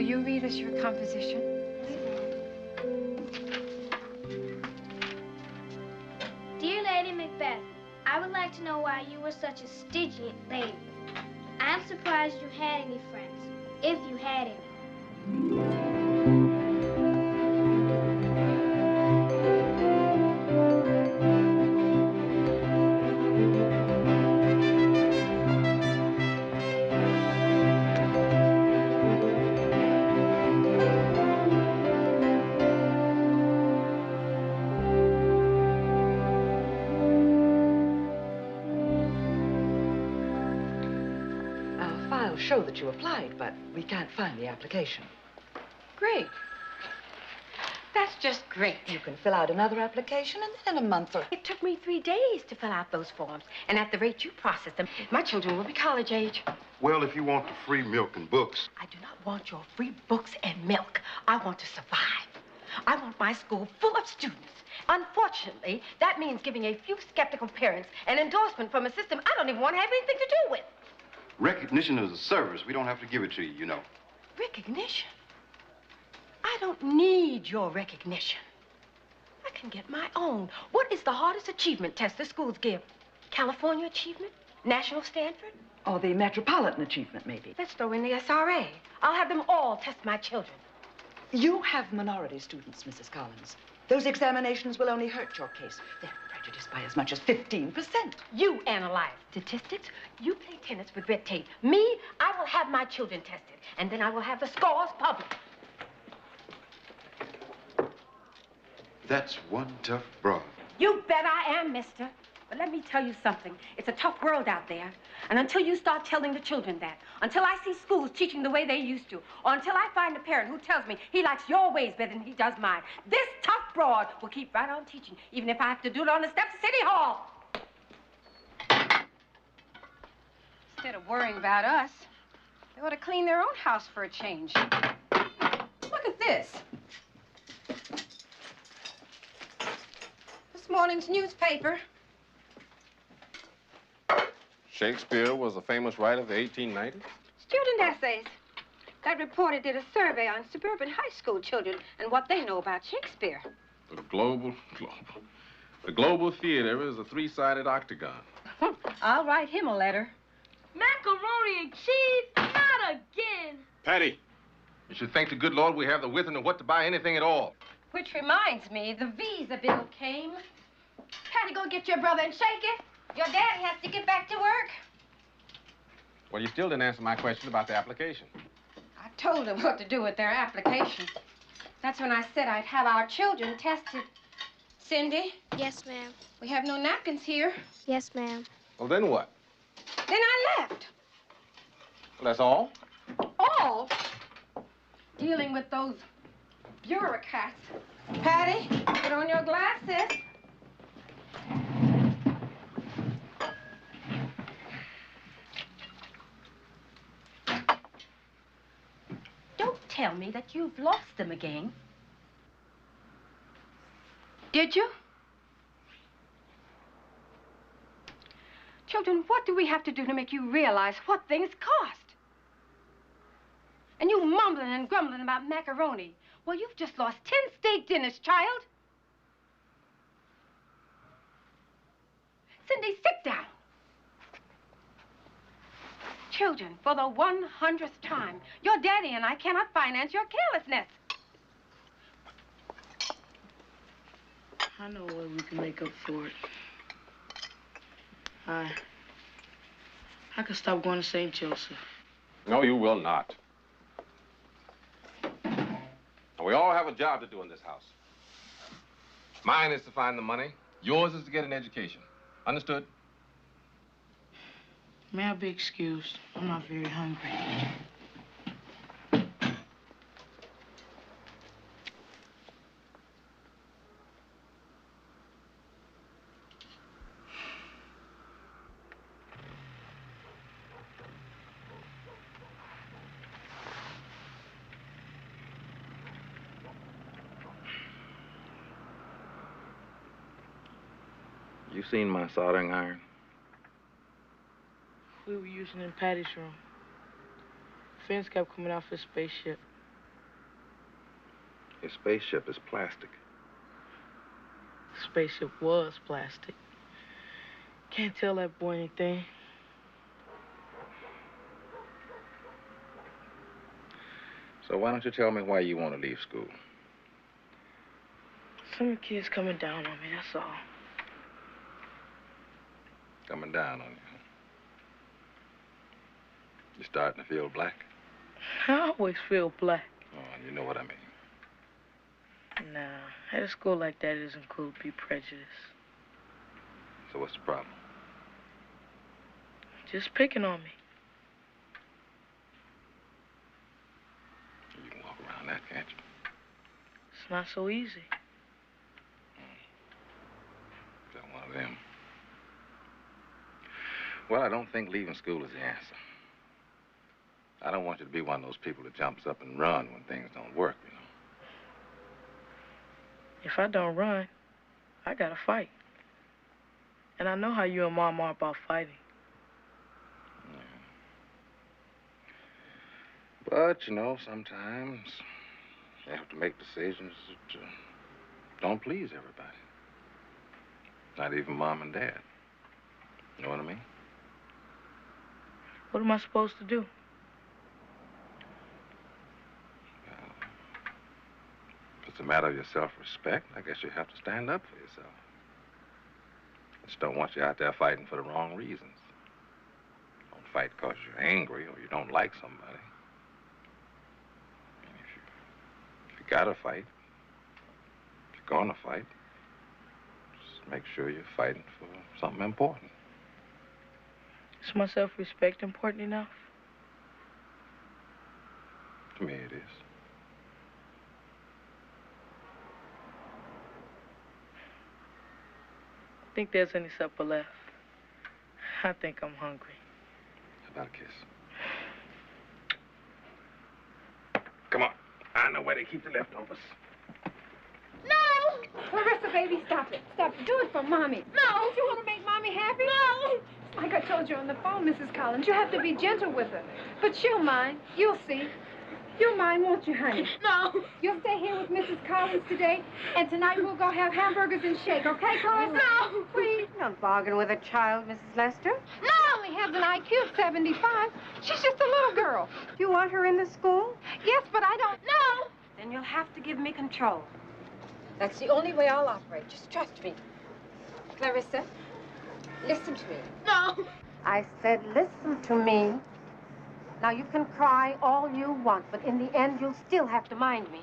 Will you read us your composition? Dear Lady Macbeth, I would like to know why you were such a stingy lady. I am surprised you had any friends, if you had any. Our files show that you applied, but we can't find the application. Great. That's just great. You can fill out another application, and then in a month or... It took me 3 days to fill out those forms. And at the rate you process them, my children will be college age. Well, if you want the free milk and books. I do not want your free books and milk. I want to survive. I want my school full of students. Unfortunately, that means giving a few skeptical parents an endorsement from a system I don't even want to have anything to do with. Recognition is a service. We don't have to give it to you, you know. Recognition? I don't need your recognition. I can get my own. What is the hardest achievement test the schools give? California achievement? National Stanford? Or the Metropolitan Achievement, maybe. Let's throw in the SRA. I'll have them all test my children. You have minority students, Mrs. Collins. Those examinations will only hurt your case. They're prejudiced by as much as 15%. You analyze statistics. You play tennis with red tape. Me, I will have my children tested. And then I will have the scores published. That's one tough broad. You bet I am, mister. But let me tell you something. It's a tough world out there. And until you start telling the children that, until I see schools teaching the way they used to, or until I find a parent who tells me he likes your ways better than he does mine, this tough broad will keep right on teaching, even if I have to do it on the steps of City Hall. Instead of worrying about us, they ought to clean their own house for a change. Look at this. This morning's newspaper. Shakespeare was a famous writer of the 1890s? Student essays. That reporter did a survey on suburban high school children and what they know about Shakespeare. The global theater is a 3-sided octagon. I'll write him a letter. Macaroni and cheese? Not again. Patty, you should thank the good Lord we have the width and the what to buy anything at all. Which reminds me, the visa bill came. Patty, go get your brother and shake it. Your daddy has to get back to work. Well, you still didn't answer my question about the application. I told him what to do with their application. That's when I said I'd have our children tested. Cindy? Yes, ma'am. We have no napkins here. Yes, ma'am. Well, then what? Then I left. Well, that's all? All? Dealing with those bureaucrats. Patty, put on your glasses. Don't tell me that you've lost them again. Did you? Children, what do we have to do to make you realize what things cost? And you mumbling and grumbling about macaroni. Well, you've just lost 10 steak dinners, child. Cindy, sit down. Children, for the 100th time, your daddy and I cannot finance your carelessness. I know a way we can make up for it. I could stop going to St. Joseph. No, you will not. And we all have a job to do in this house. Mine is to find the money. Yours is to get an education. Understood? May I be excused? I'm not very hungry. You seen my soldering iron? We were using it in Patty's room. Fins kept coming off his spaceship. Your spaceship is plastic. Spaceship was plastic. Can't tell that boy anything. So why don't you tell me why you want to leave school? Some kids coming down on me, that's all. Coming down on you. You starting to feel black? I always feel black. Oh, you know what I mean. Nah, at a school like that, it isn't cool to be prejudiced. So what's the problem? Just picking on me. You can walk around that, can't you? It's not so easy. Got one of them. Well, I don't think leaving school is the answer. I don't want you to be one of those people that jumps up and run when things don't work, you know. If I don't run, I gotta fight. And I know how you and Mom are about fighting. But, you know, sometimes you have to make decisions that don't please everybody. Not even Mom and Dad. You know what I mean? What am I supposed to do? If it's a matter of your self-respect, I guess you have to stand up for yourself. I just don't want you out there fighting for the wrong reasons. Don't fight because you're angry or you don't like somebody. And if you gotta fight, if you're gonna fight, just make sure you're fighting for something important. Is my self-respect important enough? To me, it is. Think there's any supper left? I think I'm hungry. How about a kiss? Come on. I know where they keep the leftovers. No! Clarissa, baby, stop it. Stop it. Do it for Mommy. No! Don't you want to make Mommy happy? No! Like I told you on the phone, Mrs. Collins, you have to be gentle with her. But she'll mind. You'll see. You'll mind, won't you, honey? No. You'll stay here with Mrs. Collins today, and tonight we'll go have hamburgers and shake, okay, Clarissa? No. Please. Don't bargain with a child, Mrs. Lester. No! Only has an IQ of 75. She's just a little girl. Do you want her in the school? Yes, but I don't know. Then you'll have to give me control. That's the only way I'll operate. Just trust me. Clarissa, listen to me. No. I said listen to me. Now, you can cry all you want, but in the end, you'll still have to mind me.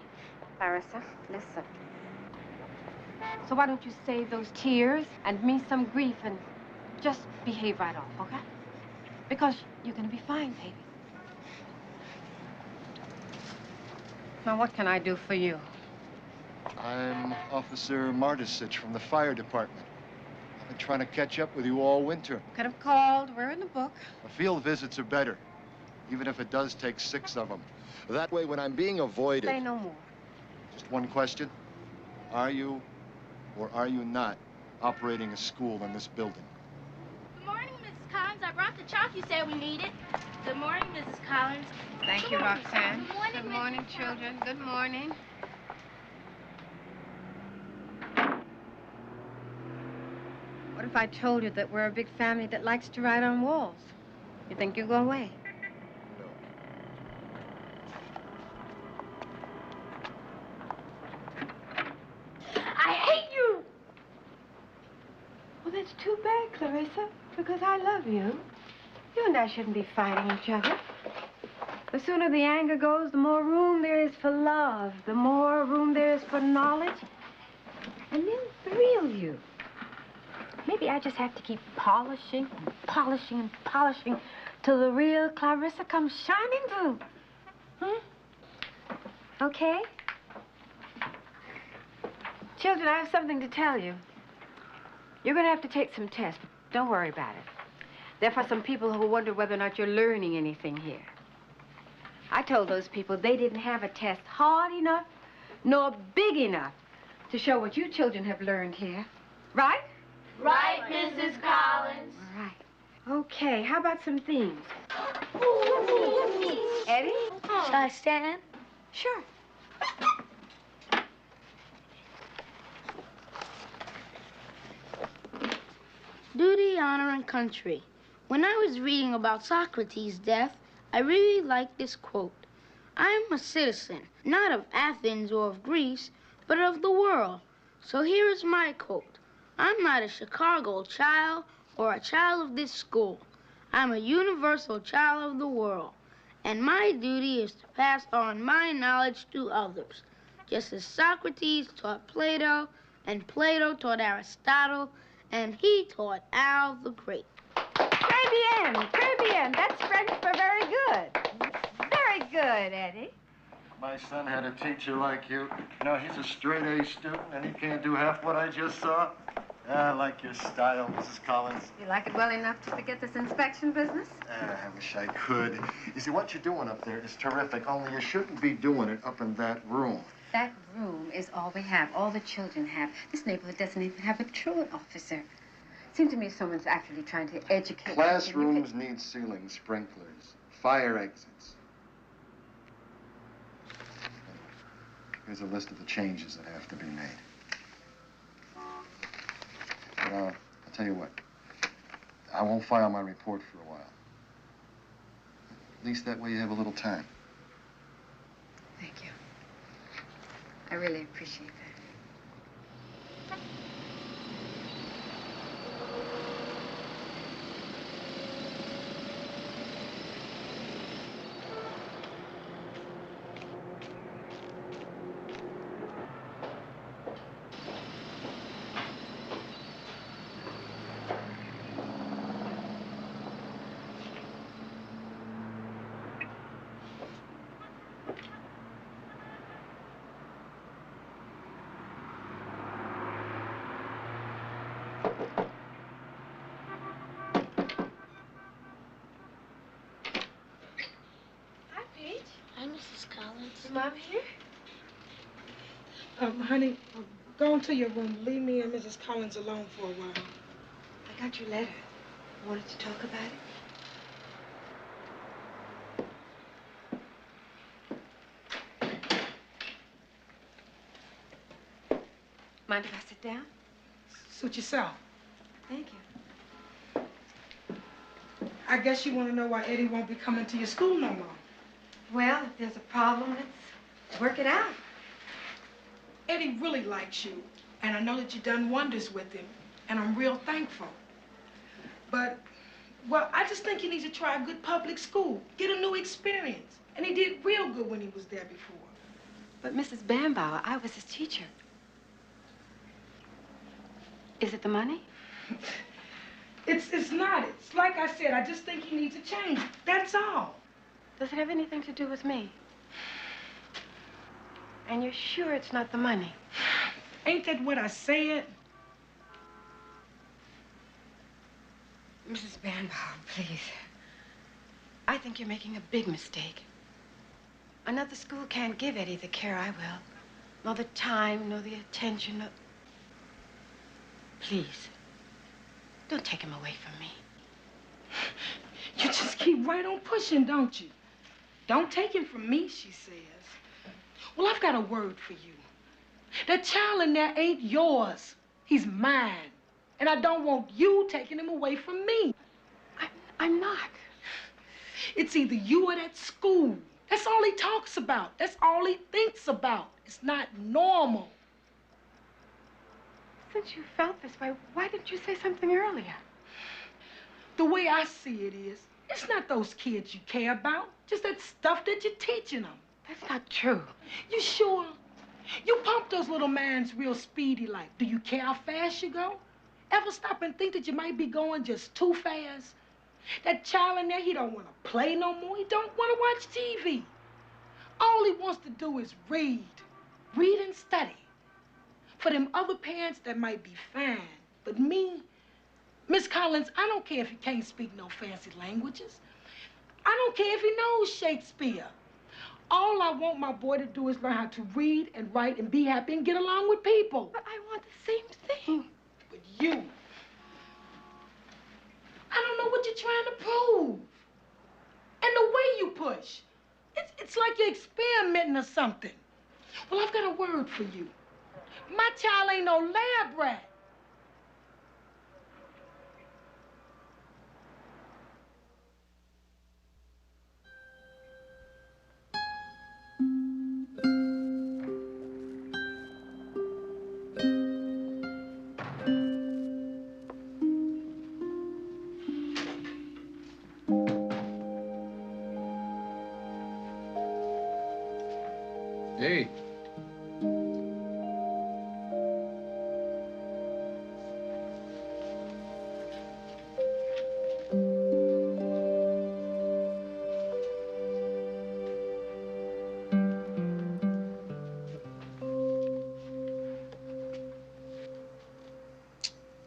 Clarissa, listen. So why don't you save those tears and me some grief and just behave right off, okay? Because you're gonna be fine, baby. Now, what can I do for you? I'm Officer Martisich from the fire department. I've been trying to catch up with you all winter. Could have called. We're in the book. The field visits are better, even if it does take 6 of them. That way, when I'm being avoided... Say no more. Just one question. Are you, or are you not, operating a school in this building? Good morning, Mrs. Collins. I brought the chalk you said we needed. Good morning, Mrs. Collins. Thank you, Roxanne. Good morning, Good morning, children. Good morning. What if I told you that we're a big family that likes to write on walls? You think you'll go away? I hate you! Well, that's too bad, Clarissa, because I love you. You and I shouldn't be fighting each other. The sooner the anger goes, the more room there is for love, the more room there is for knowledge, and then the real you. Maybe I just have to keep polishing and polishing and polishing till the real Clarissa comes shining through. Okay? Children, I have something to tell you. You're going to have to take some tests, but don't worry about it. They're for some people who wonder whether or not you're learning anything here. I told those people they didn't have a test hard enough nor big enough to show what you children have learned here. Right? Right, Mrs. Collins. All right. Okay, how about some themes? Eddie? Shall I stand? Sure. Duty, honor, and country. When I was reading about Socrates' death, I really liked this quote. I am a citizen, not of Athens or of Greece, but of the world. So here is my quote. I'm not a Chicago child or a child of this school. I'm a universal child of the world. And my duty is to pass on my knowledge to others, just as Socrates taught Plato, and Plato taught Aristotle, and he taught Al the Great. Très bien. That's French for very good. Very good, Eddie. My son had a teacher like you. You know, he's a straight-A student, and he can't do half what I just saw. I like your style, Mrs. Collins. You like it well enough to forget this inspection business? I wish I could. You see, what you're doing up there is terrific, only you shouldn't be doing it up in that room. That room is all we have, all the children have. This neighborhood doesn't even have a truant officer. Seems to me someone's actually trying to educate... Classrooms need ceiling sprinklers, fire exits. Here's a list of the changes that have to be made. But I'll tell you what. I won't file my report for a while. At least that way you have a little time. Thank you. I really appreciate that. Hi, Mrs. Collins. Is Mom here? Honey, go into your room. Leave me and Mrs. Collins alone for a while. I got your letter. Wanted to talk about it? Mind if I sit down? Suit yourself. Thank you. I guess you want to know why Eddie won't be coming to your school no more. Well, if there's a problem, let's work it out. Eddie really likes you, and I know that you've done wonders with him, and I'm real thankful. But, well, I just think he needs to try a good public school, get a new experience. And he did real good when he was there before. But Mrs. Bambauer, I was his teacher. Is it the money? It's not. It's like I said, I just think he needs a change. That's all. Does it have anything to do with me? And you're sure it's not the money? Ain't that what I said? Mrs. Bambauer, please. I think you're making a big mistake. Another school can't give Eddie the care I will. Nor the time, nor the attention, Please, don't take him away from me. You just keep right on pushing, don't you? Don't take him from me, she says. Well, I've got a word for you. That child in there ain't yours. He's mine. And I don't want you taking him away from me. I'm not. It's either you or that school. That's all he talks about. That's all he thinks about. It's not normal. Since you felt this way, why didn't you say something earlier? The way I see it is, it's not those kids you care about, just that stuff that you're teaching them. That's not true. You sure? You pump those little minds real speedy like. Do you care how fast you go? Ever stop and think that you might be going just too fast? That child in there, he don't want to play no more. He don't want to watch TV. All he wants to do is read. Read and study. For them other parents, that might be fine. But me, Miss Collins, I don't care if he can't speak no fancy languages. I don't care if he knows Shakespeare. All I want my boy to do is learn how to read and write and be happy and get along with people. But I want the same thing. But you, I don't know what you're trying to prove. And the way you push, it's like you're experimenting or something. Well, I've got a word for you. My child ain't no lab rat. Hey.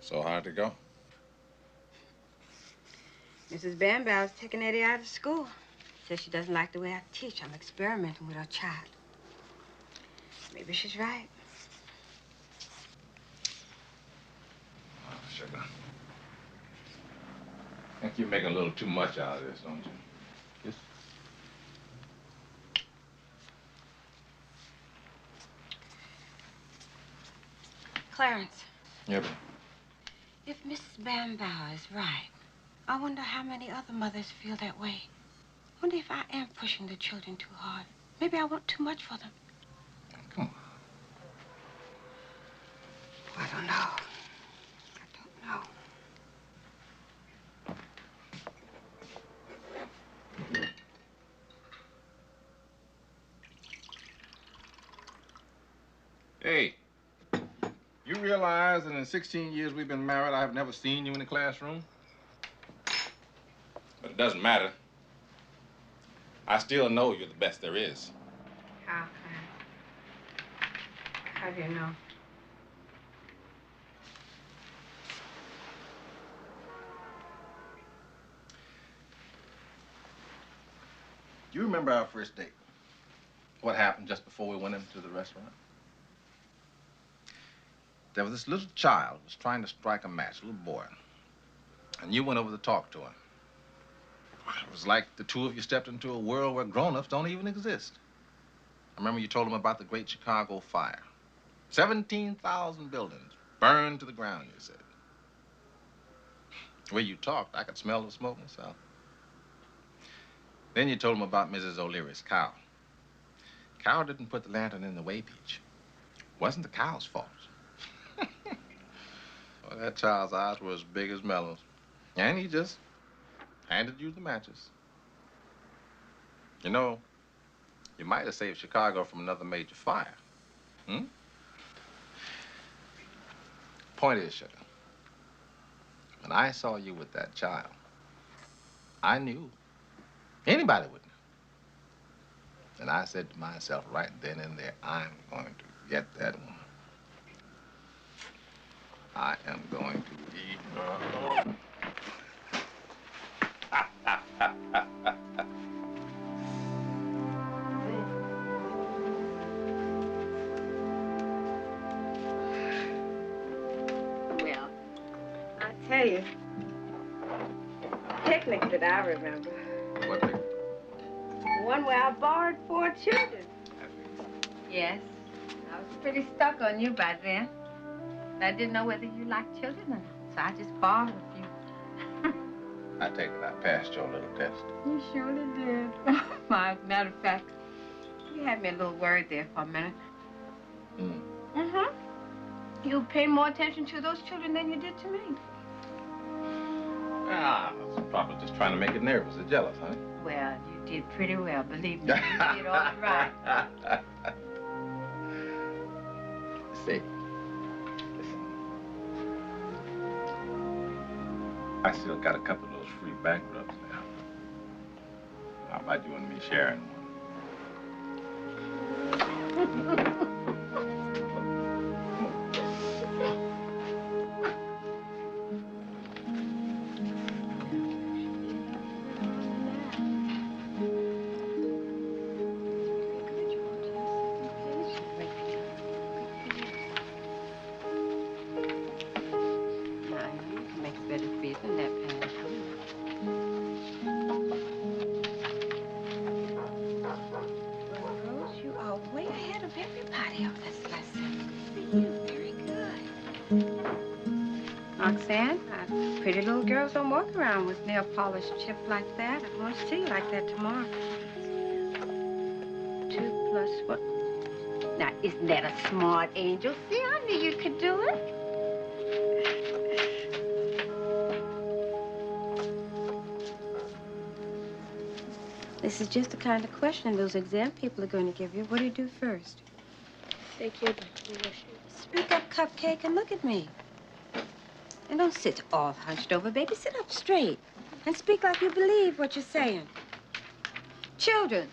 So how'd it go? Mrs. Bambow's taking Eddie out of school. Says she doesn't like the way I teach. I'm experimenting with her child. Maybe she's right. Oh, sugar. I think you're making a little too much out of this, don't you? Yes. Clarence, Yeah, but if Mrs. Bambow is right, I wonder how many other mothers feel that way. I wonder if I am pushing the children too hard. Maybe I want too much for them. come on. I don't know. Hey, you realize that in the 16 years we've been married, I have never seen you in the classroom? But it doesn't matter. I still know you're the best there is. How, Clarence? How do you know? Do you remember our first date? What happened just before we went into the restaurant? There was this little child who was trying to strike a match, a little boy. And you went over to talk to him. It was like the two of you stepped into a world where grown-ups don't even exist. I remember you told him about the Great Chicago Fire. 17,000 buildings burned to the ground, you said. The way you talked, I could smell the smoke myself. Then you told him about Mrs. O'Leary's cow. Cow didn't put the lantern in the way beach. It wasn't the cow's fault. Well, that child's eyes were as big as melons. And he just handed you the matches. You know, you might have saved Chicago from another major fire. Hmm? Point is, sugar, when I saw you with that child, I knew. Anybody would know. And I said to myself right then and there, I'm going to get that woman. I am going to eat her. Well, I tell you, picnic that I remember. What picnic? The one where I borrowed 4 children. Yes. I was pretty stuck on you by then. I didn't know whether you liked children or not, so I just borrowed a few. I take it I passed your little test. You surely did. Matter of fact, you had me a little worried there for a minute. Mm-hmm. You paid more attention to those children than you did to me. Ah, that's probably just trying to make it nervous or jealous, huh? Well, you did pretty well, believe me. You did all right. See, listen. I still got a couple of those free back rubs now. How about you and me sharing one? Roxanne, pretty little girls don't walk around with nail polish chipped like that. I want to see you like that tomorrow. 2 plus 1. Now, isn't that a smart angel? See, I knew you could do it. This is just the kind of question those exam people are going to give you. What do you do first? Take your tuition. Speak up, Cupcake, and look at me. And don't sit all hunched over, baby. Sit up straight and speak like you believe what you're saying. Children,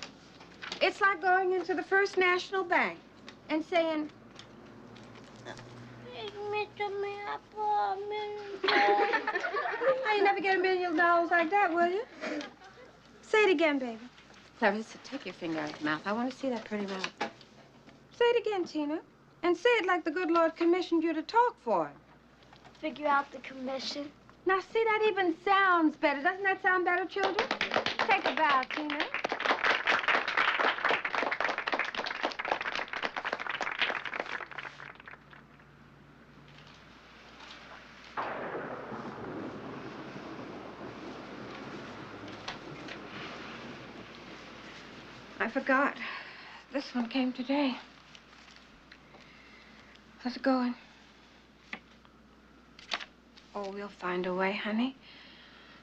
it's like going into the First National Bank and saying, you never get $1 million like that, will you? Say it again, baby. Clarissa, take your finger out of your mouth. I want to see that pretty mouth. Say it again, Tina. And say it like the good Lord commissioned you to talk for him. Figure out the commission. Now, see, that even sounds better. Doesn't that sound better, children? Take a bow, Tina. I forgot. This one came today. How's it going? Oh, we'll find a way, honey.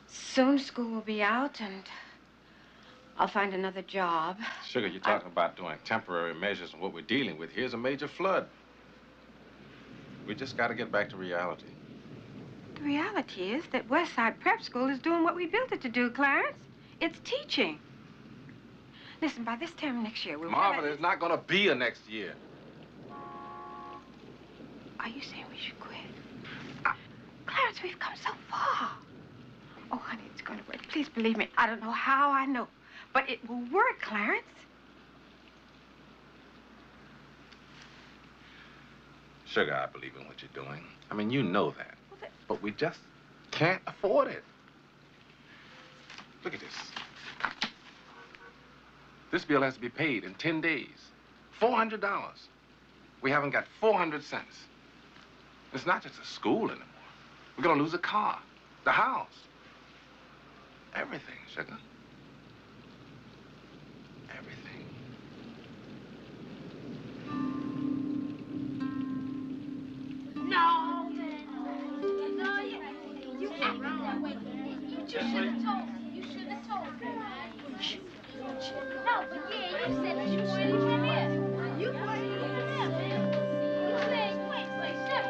Soon school will be out, and I'll find another job. Sugar, you're talking about doing temporary measures, and what we're dealing with here's a major flood. We just got to get back to reality. The reality is that Westside Prep School is doing what we built it to do, Clarence. It's teaching. Listen, by this time next year, we'll Marva, there's not going to be a next year. Are you saying we should quit? Clarence, we've come so far. Oh, honey, it's going to work. Please believe me. I don't know how I know, but it will work, Clarence. Sugar, I believe in what you're doing. I mean, you know that. Well, but we just can't afford it. Look at this. This bill has to be paid in 10 days. $400. We haven't got 400 cents. It's not just a school anymore. We're gonna lose a car, the house, everything, sugar. Everything. No, you acted that way. You should have told me. You should have told me, man. No, but yeah, you said that you weren't even there. You weren't even there, man. You said, wait, shut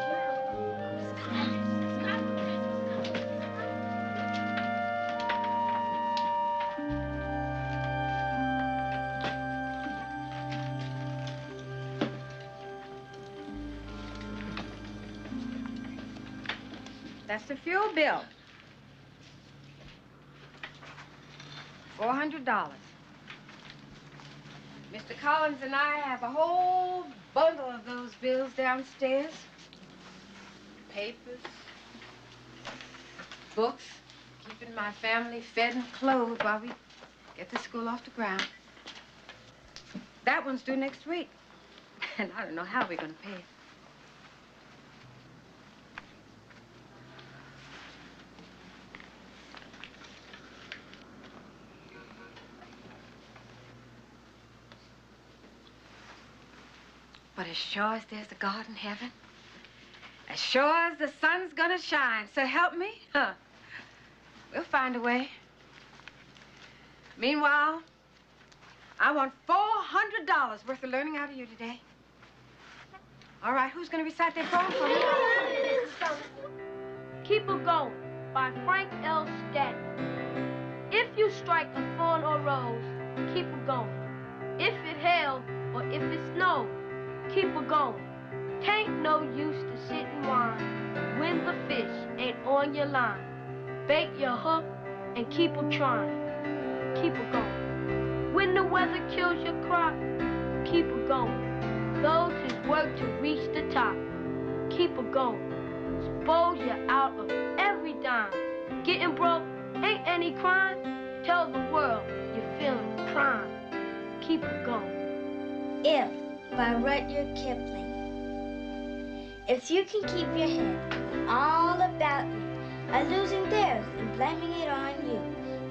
That's the fuel bill. $400. Mr. Collins and I have a whole bundle of those bills downstairs. Papers, books, keeping my family fed and clothed while we get the school off the ground. That one's due next week, and I don't know how we're going to pay it. But as sure as there's a God in heaven, as sure as the sun's gonna shine, so help me, we'll find a way. Meanwhile, I want $400 worth of learning out of you today. All right, who's gonna recite that poem for me? Keep Her Going by Frank L. Stanton. If you strike a thorn or rose, keep her going. If it hail or if it snow, keep her going. Tain't no use to sit and whine when the fish ain't on your line. Bait your hook and keep her trying. Keep her going. When the weather kills your crop, keep her going. Those who's work to reach the top, keep her going. Suppose you're out of every dime. Getting broke ain't any crime. Tell the world you're feeling prime. Keep her going. If by Rudyard Kipling. If you can keep your head all about you, are losing theirs and blaming it on you.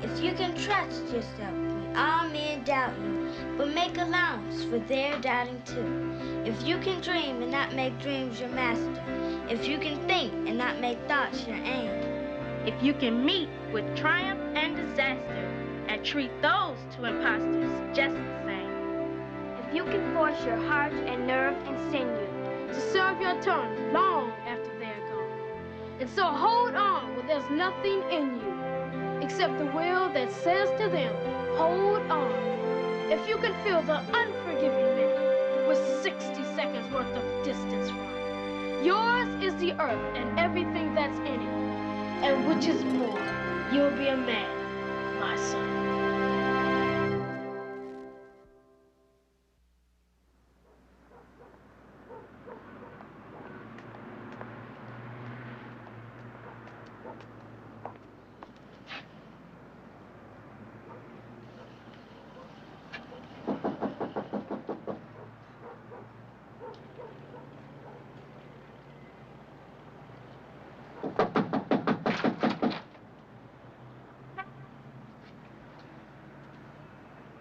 If you can trust yourself when all men doubt you, but make allowance for their doubting too. If you can dream and not make dreams your master. If you can think and not make thoughts your aim. If you can meet with triumph and disaster at treat those two imposters just the same. If you can force your heart and nerve and sinew To serve your turn long after they're gone. And so hold on when there's nothing in you except the will that says to them, hold on. If you can feel the unforgiving man with 60 seconds worth of distance run, yours is the earth and everything that's in it. And which is more, you'll be a man, my son.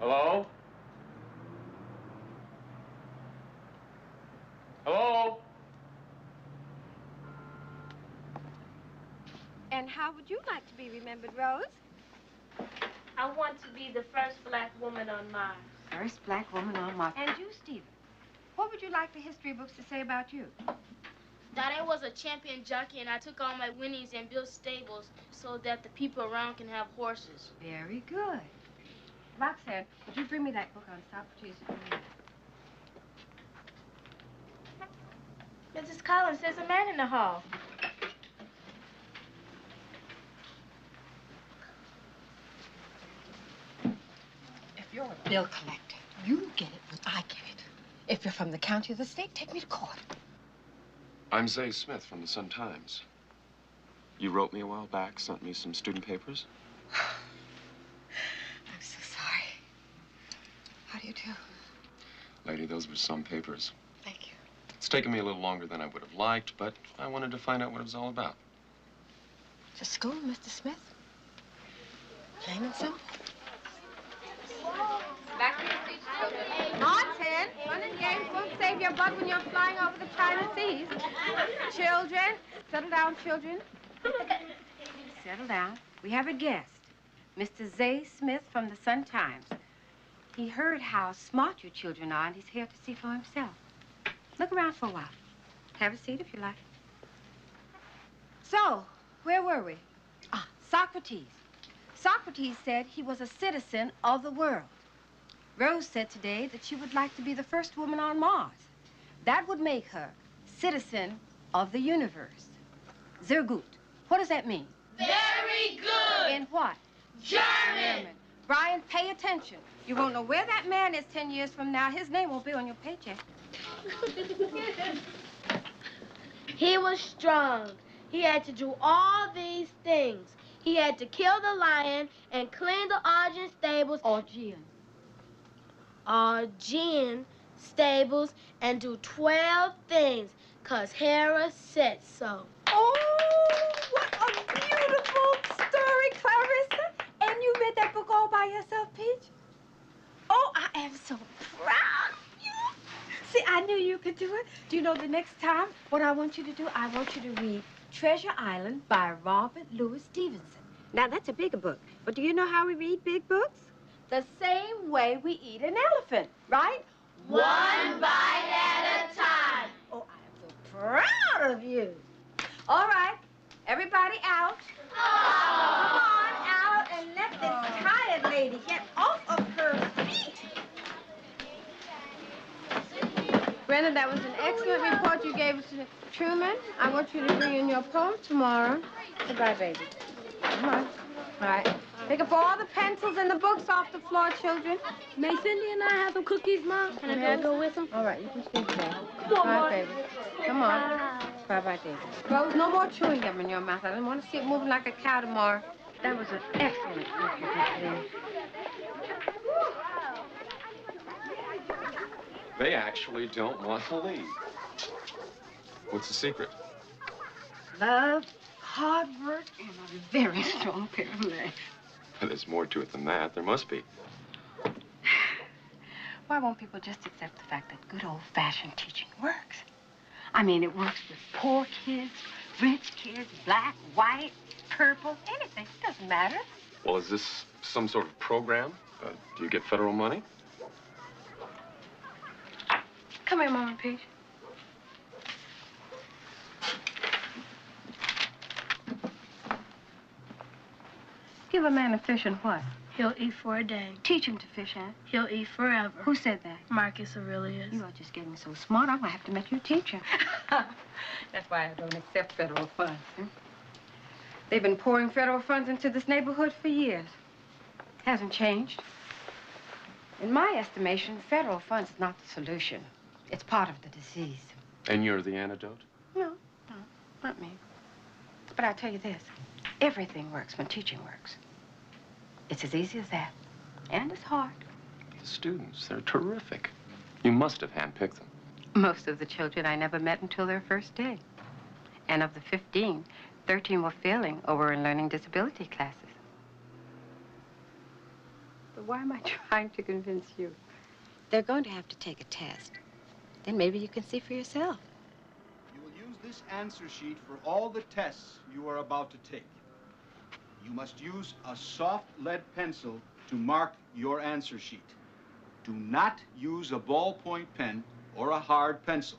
Hello? Hello? And how would you like to be remembered, Rose? I want to be the first black woman on Mars. First black woman on Mars. And you, Stephen, what would you like the history books to say about you? That I was a champion jockey and I took all my winnings and built stables so that the people around can have horses. Very good. Roxanne, would you bring me that book on Socrates? Mrs. Collins, there's a man in the hall. If you're a bill collector, you get it when I get it. If you're from the county or the state, take me to court. I'm Zay Smith from the Sun-Times. You wrote me a while back, sent me some student papers. I'm so sorry. How do you do? Lady, those were some papers. Thank you. It's taken me a little longer than I would have liked, but I wanted to find out what it was all about. To school, Mr. Smith? Plain and simple. Back to your seats, children. Martin, fun and games won't save your butt when you're flying over the China Seas. Children, settle down, children. Settle down. We have a guest, Mr. Zay Smith from the Sun-Times. He heard how smart you children are, and he's here to see for himself. Look around for a while. Have a seat if you like. So, where were we? Ah, Socrates. Socrates said he was a citizen of the world. Rose said today that she would like to be the first woman on Mars. That would make her citizen of the universe. Sehr gut. What does that mean? Very good. In what? German. Brian, pay attention. You won't know where that man is 10 years from now. His name won't be on your paycheck. He was strong. He had to do all these things. He had to kill the lion and clean the Augean stables. Augean stables and do 12 things, 'cause Hera said so. Oh, what a beautiful story, Clarissa. And you read that book all by yourself, Peach? Oh, I am so proud of you. See, I knew you could do it. Do you know the next time what I want you to do? I want you to read Treasure Island by Robert Louis Stevenson. Now, that's a bigger book. But do you know how we read big books? The same way we eat an elephant, right? One bite at a time. Oh, I am so proud of you. All right, everybody out. Come on out and let this tired lady get off of her feet. Brenda, that was an excellent report you gave us to Truman. I want you to bring in your poem tomorrow. Goodbye, baby. Come on. All right. Pick up all the pencils and the books off the floor, children. May Cindy and I have some cookies, Mom? Can I go with them? All right, you can stay today. Come on, All right, baby. Come on. Bye-bye, David. Rose, no more chewing gum in your mouth. I don't want to see it moving like a cow tomorrow. That was an excellent book you did today. They actually don't want to leave. What's the secret? Love, hard work, and a very strong pair of legs. There's more to it than that. There must be. Why won't people just accept the fact that good old-fashioned teaching works? I mean, it works with poor kids, rich kids, black, white, purple, anything. It doesn't matter. Well, is this some sort of program? Do you get federal money? Come here, Mama Peach. Give a man a fish and what? He'll eat for a day. Teach him to fish, huh? He'll eat forever. Who said that? Marcus Aurelius. You are just getting so smart, I'm gonna have to make you a teacher. That's why I don't accept federal funds. They've been pouring federal funds into this neighborhood for years. Hasn't changed. In my estimation, federal funds is not the solution. It's part of the disease. And you're the antidote? No, not me. But I'll tell you this. Everything works when teaching works. It's as easy as that. And it's hard. The students, they're terrific. You must have handpicked them. Most of the children I never met until their first day. And of the 15, 13 were failing over in learning disability classes. But why am I trying to convince you? They're going to have to take a test. Then maybe you can see for yourself. You will use this answer sheet for all the tests you are about to take. You must use a soft lead pencil to mark your answer sheet. Do not use a ballpoint pen or a hard pencil.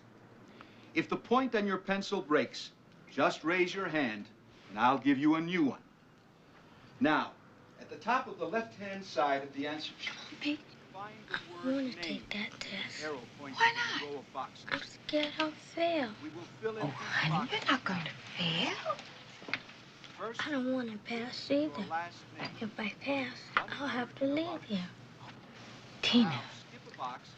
If the point on your pencil breaks, just raise your hand and I'll give you a new one. Now, at the top of the left-hand side of the answer sheet, Pete, find I the word want to name. take that test. Arrow pointing Why to the not? row of boxes. I'm scared I'll fail. We will fill in Oh, each honey, box you're not going to fail. first I don't want to pass either. your last name. If I pass, I'll have to leave here. Tina, Now, skip a box.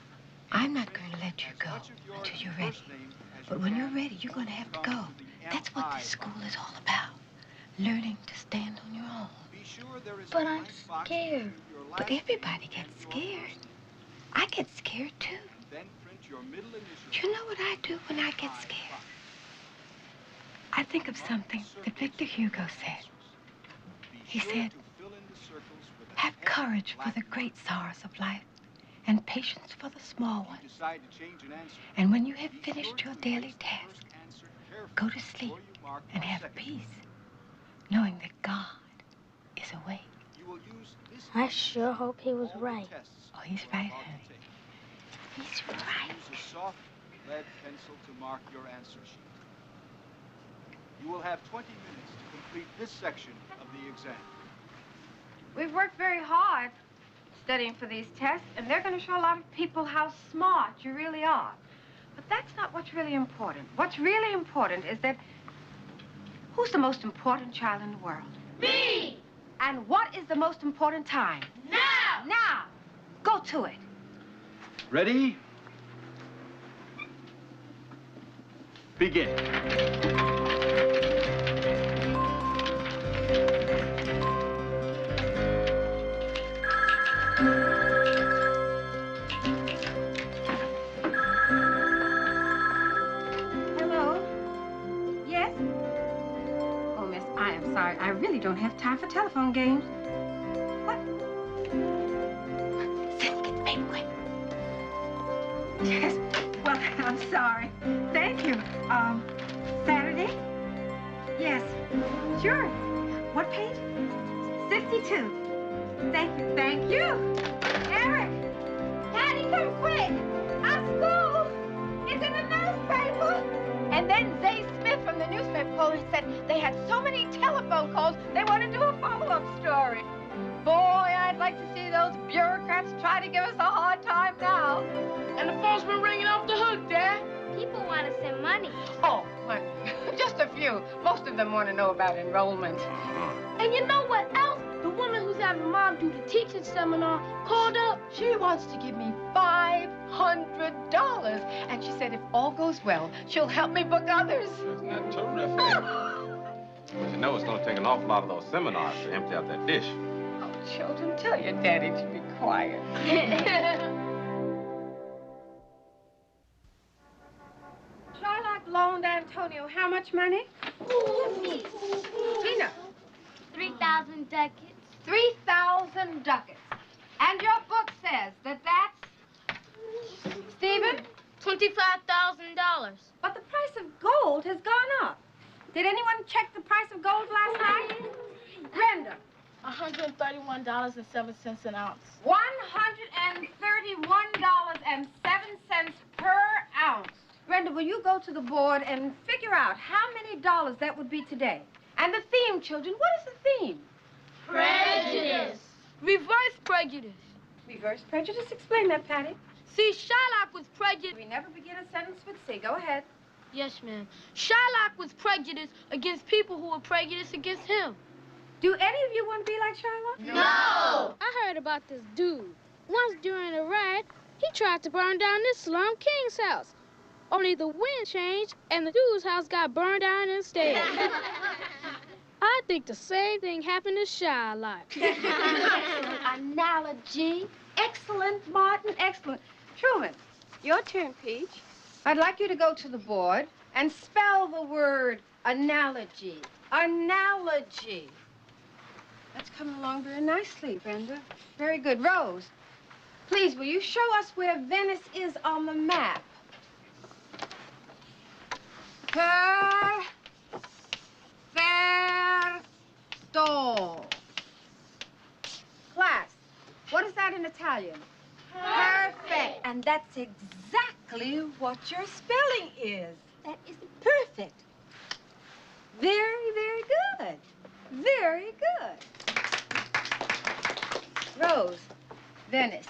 I'm not going to let you As go much of your until you're ready. first name as But you when can. you're ready, you're going to have to go. That's what this school is all about. Learning to stand on your own. Be sure there is a But I'm blank box scared. with your But last everybody name gets and your scared. first name. I get scared too. Then print your middle initial. You know what I do when I get scared? I think of something that Victor Hugo said. He said, have courage for the great sorrows of life and patience for the small ones. Decide to change an answer. And when you have finished your daily task, go to sleep and have peace, knowing that God is awake. You will use this I sure hope he was all the right. tests Oh, he's you are right, about to honey. take. He's right. Use a soft lead pencil to mark your answer sheet. You will have 20 minutes to complete this section of the exam. We've worked very hard studying for these tests, and they're going to show a lot of people how smart you really are. But that's not what's really important. What's really important is that who's the most important child in the world? Me! And what is the most important time? Now! Now! Go to it. Ready? Begin. Hello? Yes? Oh, miss, I am sorry. I really don't have time for telephone games. What? Send, get the paper quick. Yes, well, I'm sorry. Thank you. Saturday? Yes, sure. What page? 62. Thank you, thank you. Eric! Patty, come quick! Our school is in the newspaper! And then Zay Smith from the newspaper called and said they had so many telephone calls, they want to do a follow-up story. Boy, I'd like to see those bureaucrats try to give us a hard time now. And the phone's been ringing off the hook, Dad. People want to send money. Oh, honey, just a few. Most of them want to know about enrollment. And you know what else? The woman who's having Mom do the teaching seminar called up. She wants to give me $500. And she said if all goes well, she'll help me book others. Isn't that terrific? But you know it's going to take an awful lot of those seminars to empty out that dish. Oh, children, tell your daddy to be quiet. Shylock loaned Antonio how much money? Tina. 3,000 ducats. 3,000 ducats. And your book says that that's... Stephen? $25,000. But the price of gold has gone up. Did anyone check the price of gold last night? Brenda, $131.07 an ounce. $131.07 per ounce. Brenda, will you go to the board and figure out how many dollars that would be today? And the theme, children, what is the theme? Prejudice. Reverse prejudice. Reverse prejudice? Explain that, Patty. See, Shylock was prejudiced. We never begin a sentence with C. Go ahead. Yes, ma'am. Shylock was prejudiced against people who were prejudiced against him. Do any of you want to be like Shylock? No! I heard about this dude. Once during a riot, he tried to burn down this slum king's house. Only the wind changed, and the dude's house got burned down instead. I think the same thing happened to Shylock. Excellent analogy. Excellent, Martin, excellent. Truman, your turn, Peach. I'd like you to go to the board and spell the word analogy. Analogy. That's coming along very nicely, Brenda. Very good. Rose, please, will you show us where Venice is on the map? Perfetto. Class, what is that in Italian? Perfect. And that's exactly what your spelling is. That is perfect. Very, very good. Very good. Rose, Venice.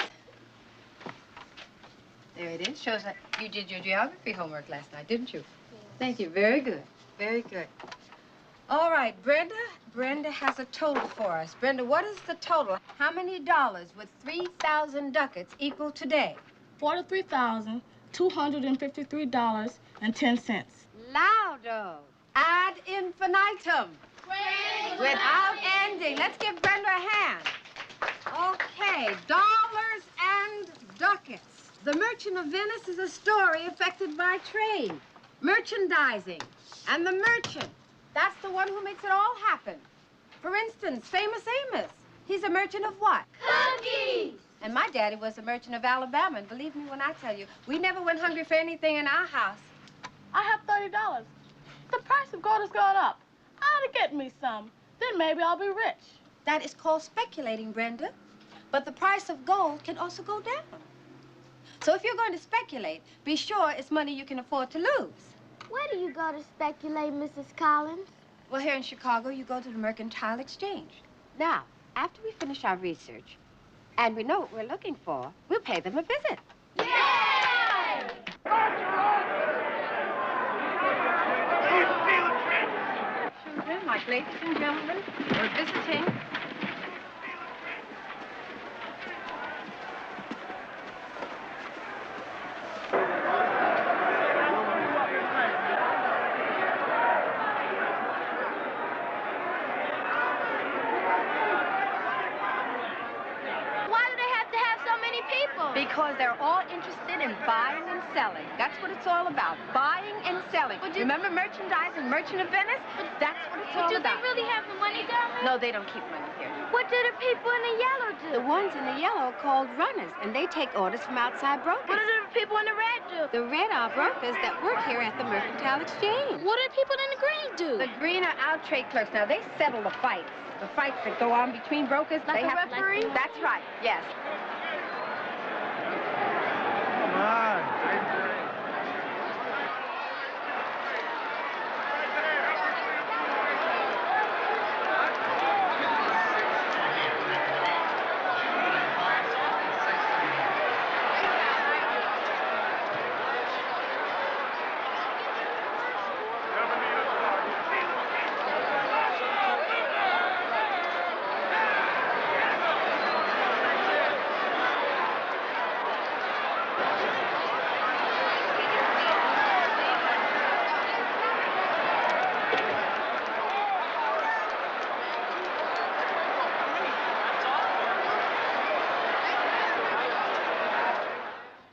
There it is. Shows that you did your geography homework last night, didn't you? Yes. Thank you. Very good. Very good. All right, Brenda. Brenda has a total for us. Brenda, what is the total? How many dollars would 3,000 ducats equal today? $43,253.10. Loudo. Ad infinitum. Without ending. Let's give Brenda a hand. Okay, dollars and ducats. The Merchant of Venice is a story affected by trade, merchandising, and the merchant. That's the one who makes it all happen. For instance, Famous Amos. He's a merchant of what? Cookies! And my daddy was a merchant of Alabama, and believe me when I tell you, we never went hungry for anything in our house. I have $30. The price of gold has gone up. I ought to get me some. Then maybe I'll be rich. That is called speculating, Brenda. But the price of gold can also go down. So if you're going to speculate, be sure it's money you can afford to lose. Where do you go to speculate, Mrs. Collins? Well, here in Chicago, you go to the Mercantile Exchange. Now, after we finish our research, and we know what we're looking for, we'll pay them a visit. Yay! Children, like ladies and gentlemen, we're visiting. Because they're all interested in buying and selling. That's what it's all about, buying and selling. Remember merchandising, Merchant of Venice? That's what it's all about. Do they really have the money down there? No, they don't keep money here. What do the people in the yellow do? The ones in the yellow are called runners, and they take orders from outside brokers. What do the people in the red do? The red are brokers that work here at the Mercantile Exchange. What do people in the green do? The green are out trade clerks. Now, they settle the fights. The fights that go on between brokers. Like they a have referee? That's right, yes. Come on.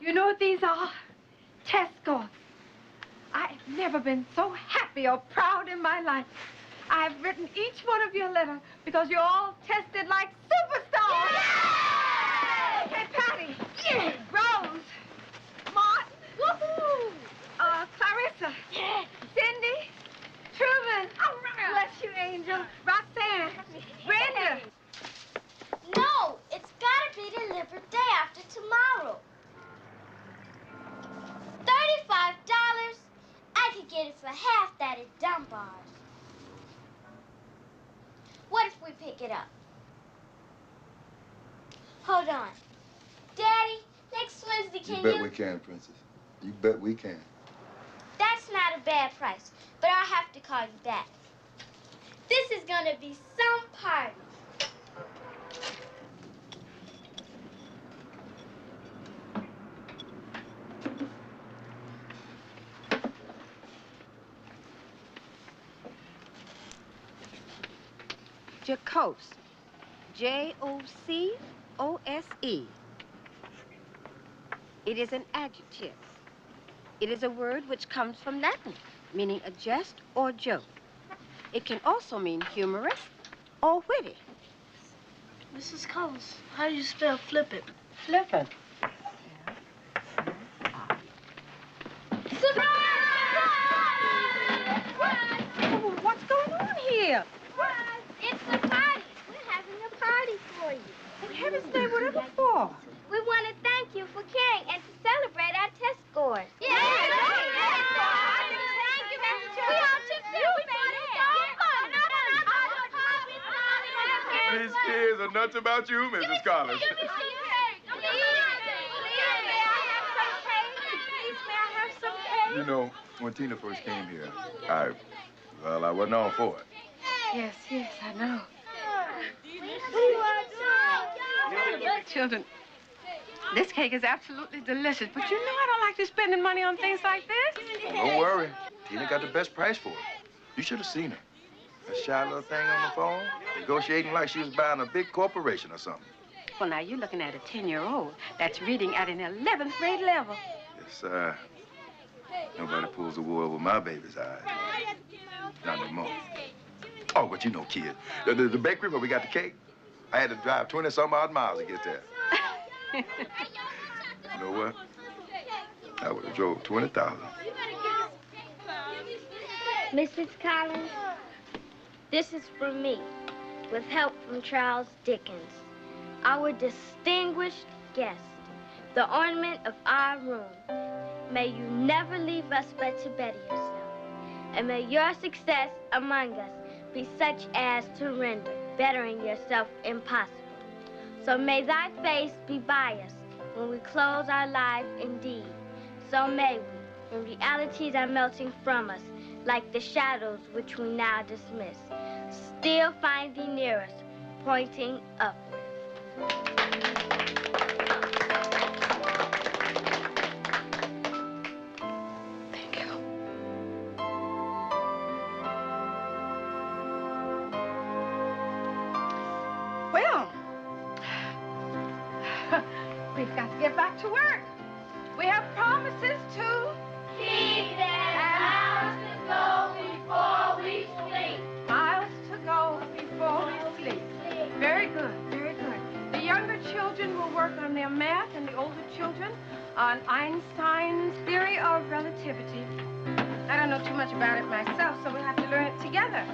You know what these are? Test scores. I have never been so happy or proud in my life. I've written each one of your letters because you're all tested like superstars. Yay! Okay, Patty. Yeah. Rose. Martin. Woohoo! Clarissa. Yeah. Cindy. Truman. All right. Bless you, Angel. Roxanne. Brenda. get it for half that at Dunbar's. What if we pick it up? Hold on. Daddy, next Wednesday, can you... You bet we can, Princess. You bet we can. That's not a bad price, but I'll have to call you back. This is gonna be some party. Jocose. J-O-C-O-S-E. It is an adjective. It is a word which comes from Latin, meaning a jest or joke. It can also mean humorous or witty. Mrs. Collins, how do you spell flippant? Flippant. Oh, what's going on here? It's a party. We're having a party for you. In heaven's name, whatever for? We want to thank you for caring and to celebrate our test scores. Yeah! Thank you, Mr. We all took this. These kids are nuts about you, Mrs. Collins. You know, when Tina first came here, I wasn't all for it. Yes, yes, I know. Children, this cake is absolutely delicious, but you know I don't like to spending money on things like this. Oh, don't worry. Tina got the best price for it. You should have seen her. That shy little thing on the phone, negotiating like she was buying a big corporation or something. Well, now, you're looking at a 10-year-old that's reading at an 11th grade level. Yes, nobody pulls the wool over my baby's eyes. Not anymore. Oh, but you know, kid, the bakery where we got the cake, I had to drive 20-some-odd miles to get there. You know what? I would have drove 20,000. Mrs. Collins, this is from me, with help from Charles Dickens, our distinguished guest, the ornament of our room. May you never leave us but to better yourself, and may your success among us be such as to render bettering yourself impossible. So may thy face be by us when we close our lives indeed. So may we, when realities are melting from us, like the shadows which we now dismiss, still find thee near us, pointing upward. Thank you. Well, we've got to get back to work. We have promises to keep and miles to go before we sleep. Miles to go before we sleep. Very good, very good. The younger children will work on their math and the older children on Einstein's theory of relativity. I don't know too much about it myself, so we'll have to learn it together.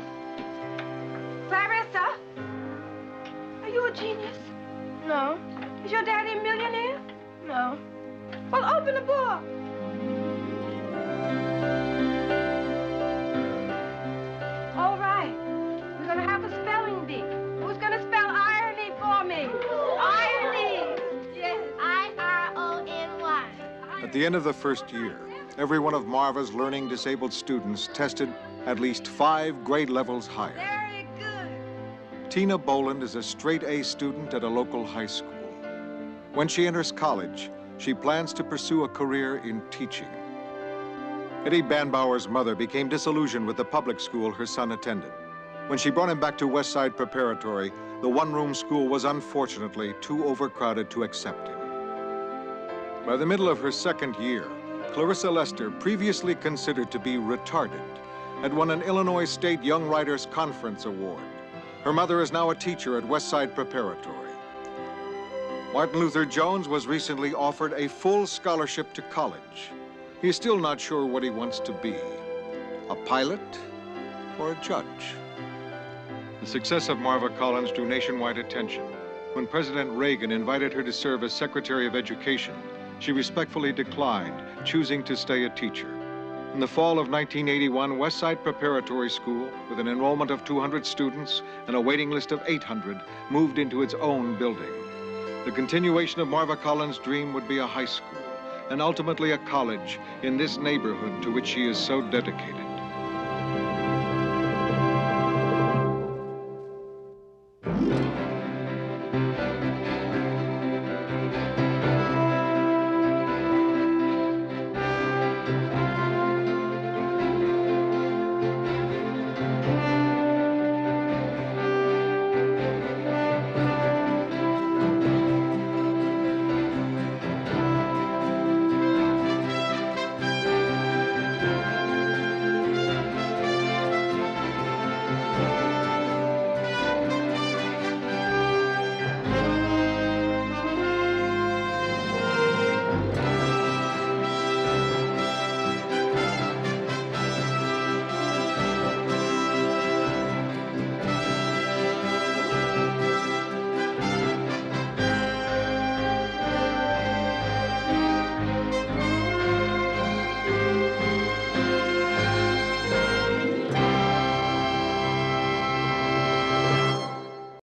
Clarissa, are you a genius? No. Is your daddy a millionaire? No. Well, open the book. All right. We're going to have a spelling bee. Who's going to spell irony for me? Irony. Yes. I-R-O-N-Y. At the end of the first year, every one of Marva's learning disabled students tested at least 5 grade levels higher. Very good. Tina Boland is a straight-A student at a local high school. When she enters college, she plans to pursue a career in teaching. Eddie Banbauer's mother became disillusioned with the public school her son attended. When she brought him back to Westside Preparatory, the one-room school was unfortunately too overcrowded to accept him. By the middle of her second year, Clarissa Lester, previously considered to be retarded, had won an Illinois State Young Writers Conference Award. Her mother is now a teacher at Westside Preparatory. Martin Luther Jones was recently offered a full scholarship to college. He's still not sure what he wants to be, a pilot or a judge. The success of Marva Collins drew nationwide attention. When President Reagan invited her to serve as Secretary of Education, she respectfully declined, choosing to stay a teacher. In the fall of 1981, Westside Preparatory School, with an enrollment of 200 students and a waiting list of 800, moved into its own building. The continuation of Marva Collins' dream would be a high school and ultimately a college in this neighborhood to which she is so dedicated.